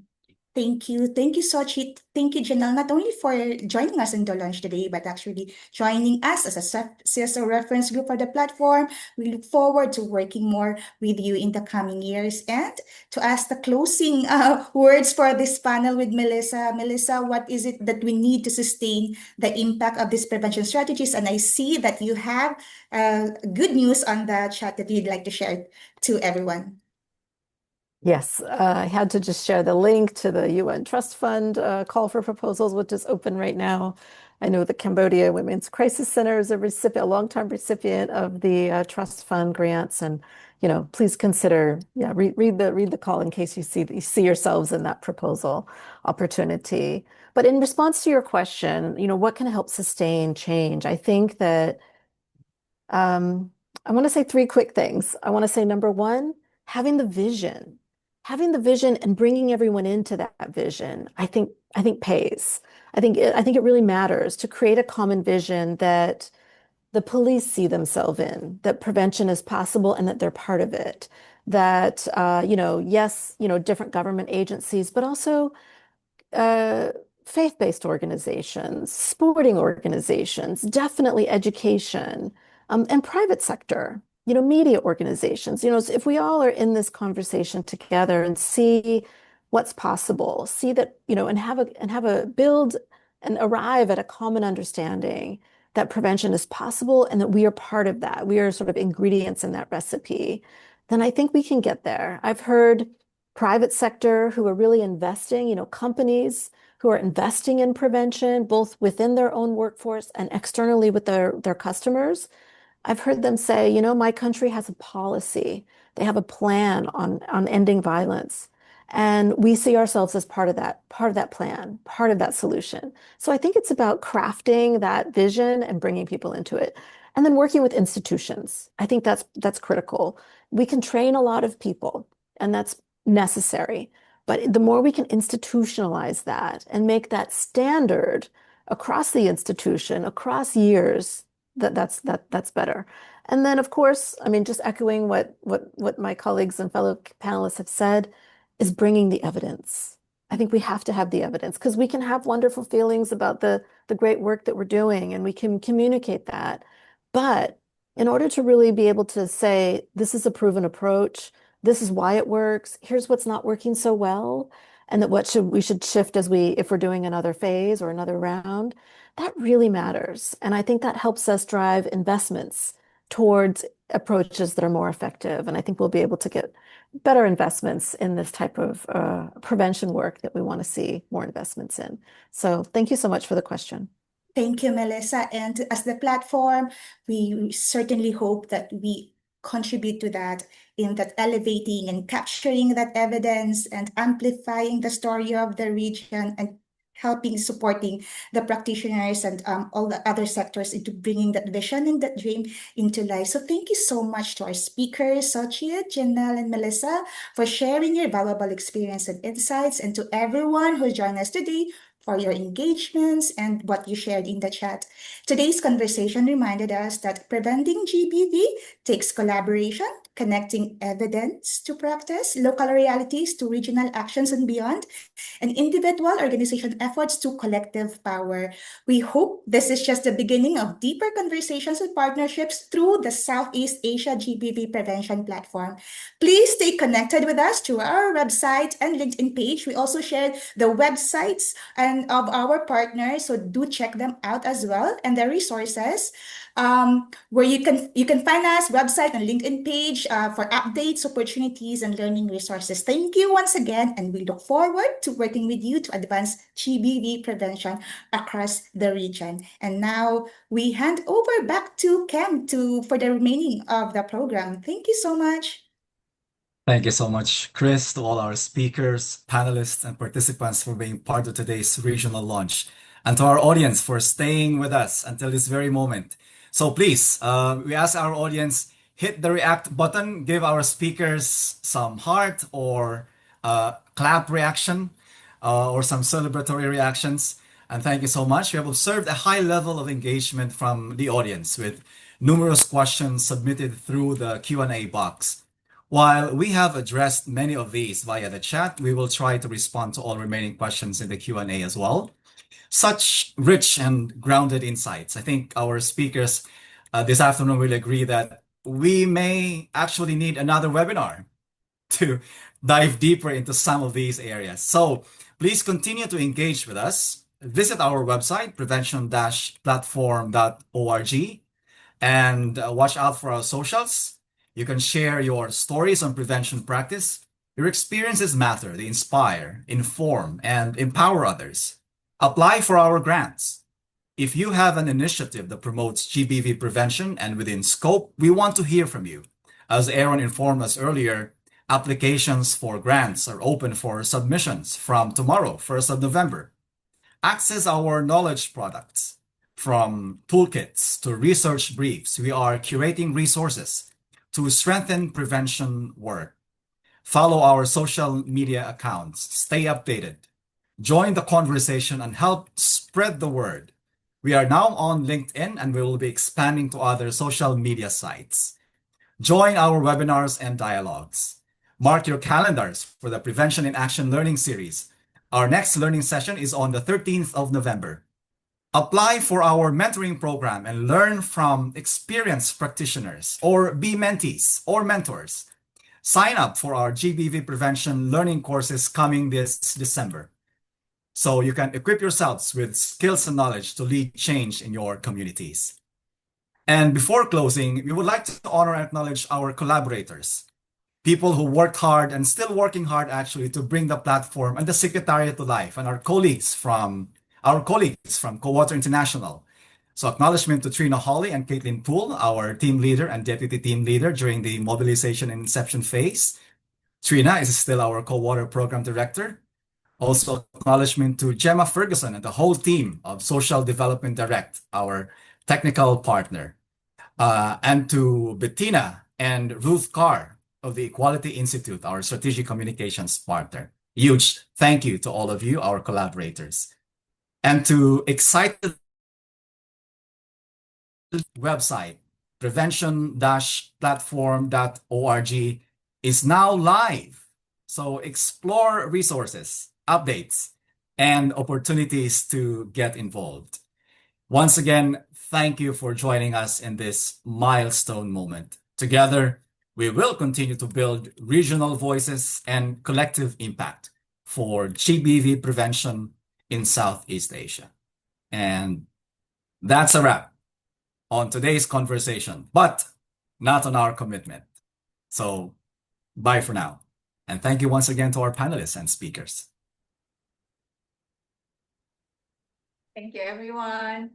Thank you. Thank you, Sochit. Thank you, Janelle, not only for joining us in the launch today, but actually joining us as a CSO reference group for the platform. We look forward to working more with you in the coming years. And to ask the closing words for this panel with Melissa. Melissa, what is it that we need to sustain the impact of these prevention strategies? And I see that you have good news on the chat that you'd like to share to everyone.
Yes, I had to just share the link to the UN Trust Fund call for proposals, which is open right now. I know the Cambodia Women's Crisis Center is a recipient, a long-time recipient of the trust fund grants, and please consider, read the call in case you see yourselves in that proposal opportunity. But in response to your question, what can help sustain change? I think that I want to say three quick things. I want to say, number one, having the vision and bringing everyone into that vision, I think pays. I think it really matters to create a common vision that the police see themselves in, that prevention is possible and that they're part of it. That yes, different government agencies, but also faith-based organizations, sporting organizations, definitely education, and private sector, media organizations. If we all are in this conversation together and see what's possible, see that, and have a build and arrive at a common understanding that prevention is possible and that we are part of that, we are sort of ingredients in that recipe, then I think we can get there. I've heard private sector who are really investing, companies who are investing in prevention, both within their own workforce and externally with their customers. I've heard them say, my country has a policy. They have a plan on ending violence. And we see ourselves as part of that plan, part of that solution. So I think it's about crafting that vision and bringing people into it. And then working with institutions. I think that's critical. We can train a lot of people, and that's necessary. But the more we can institutionalize that and make that standard across the institution, across years, that's better. And then, of course, I mean, just echoing what my colleagues and fellow panelists have said, is bringing the evidence. I think we have to have the evidence, because we can have wonderful feelings about the great work that we're doing, and we can communicate that. But in order to really be able to say, this is a proven approach, this is why it works, here's what's not working so well, and that we should shift if we're doing another phase or another round, that really matters. And I think that helps us drive investments towards approaches that are more effective. And I think we'll be able to get better investments in this type of prevention work that we want to see more investments in. So thank you so much for the question.
Thank you, Melissa. And as the platform, we certainly hope that we contribute to that, in that elevating and capturing that evidence and amplifying the story of the region, and supporting the practitioners and all the other sectors into bringing that vision and that dream into life. So thank you so much to our speakers, Sochit, Janelle, and Melissa, for sharing your valuable experience and insights, and to everyone who joined us today for your engagements and what you shared in the chat. Today's conversation reminded us that preventing GBV takes collaboration, connecting evidence to practice, local realities to regional actions and beyond, and individual organization efforts to collective power. We hope this is just the beginning of deeper conversations and partnerships through the Southeast Asia GBV Prevention Platform. Please stay connected with us through our website and LinkedIn page. We also shared the websites of our partners, so do check them out as well, and the resources where you can find us, website and LinkedIn page for updates, opportunities, and learning resources. Thank you once again, and we look forward to working with you to advance GBV prevention across the region. And now we hand over back to Kem for the remaining of the program. Thank you so much.
Thank you so much, Chris, to all our speakers, panelists, and participants for being part of today's regional launch, and to our audience for staying with us until this very moment. So please, we ask our audience, hit the react button, give our speakers some heart or clap reaction or some celebratory reactions. And thank you so much. We have observed a high level of engagement from the audience with numerous questions submitted through the Q&A box. While we have addressed many of these via the chat, we will try to respond to all remaining questions in the Q&A as well. Such rich and grounded insights. I think our speakers this afternoon will agree that we may actually need another webinar to dive deeper into some of these areas. So please continue to engage with us. Visit our website, prevention-platform.org, and watch out for our socials. You can share your stories on prevention practice. Your experiences matter. They inspire, inform, and empower others. Apply for our grants. If you have an initiative that promotes GBV prevention and within scope, we want to hear from you. As Aaron informed us earlier, applications for grants are open for submissions from tomorrow, 1st of November. Access our knowledge products. From toolkits to research briefs, we are curating resources to strengthen prevention work. Follow our social media accounts, stay updated, join the conversation, and help spread the word. We are now on LinkedIn and we will be expanding to other social media sites. Join our webinars and dialogues. Mark your calendars for the Prevention in Action Learning Series. Our next learning session is on the 13th of November. Apply for our mentoring program and learn from experienced practitioners, or be mentees or mentors. Sign up for our GBV prevention learning courses coming this December, so you can equip yourselves with skills and knowledge to lead change in your communities. And before closing, we would like to honor and acknowledge our collaborators, people who worked hard and still working hard actually to bring the platform and the Secretariat to life, and our colleagues from Co-Water International. So acknowledgement to Trina Hawley and Caitlin Poole, our team leader and deputy team leader during the mobilization and inception phase. Trina is still our Co-Water Program Director. Also acknowledgement to Gemma Ferguson and the whole team of Social Development Direct, our technical partner. And to Bettina and Ruth Carr of the Equality Institute, our strategic communications partner. Huge thank you to all of you, our collaborators. And to Excited website, prevention-platform.org is now live. So explore resources, updates, and opportunities to get involved. Once again, thank you for joining us in this milestone moment. Together, we will continue to build regional voices and collective impact for GBV prevention in Southeast Asia. And that's a wrap on today's conversation, but not on our commitment. So bye for now. And thank you once again to our panelists and speakers.
Thank you, everyone.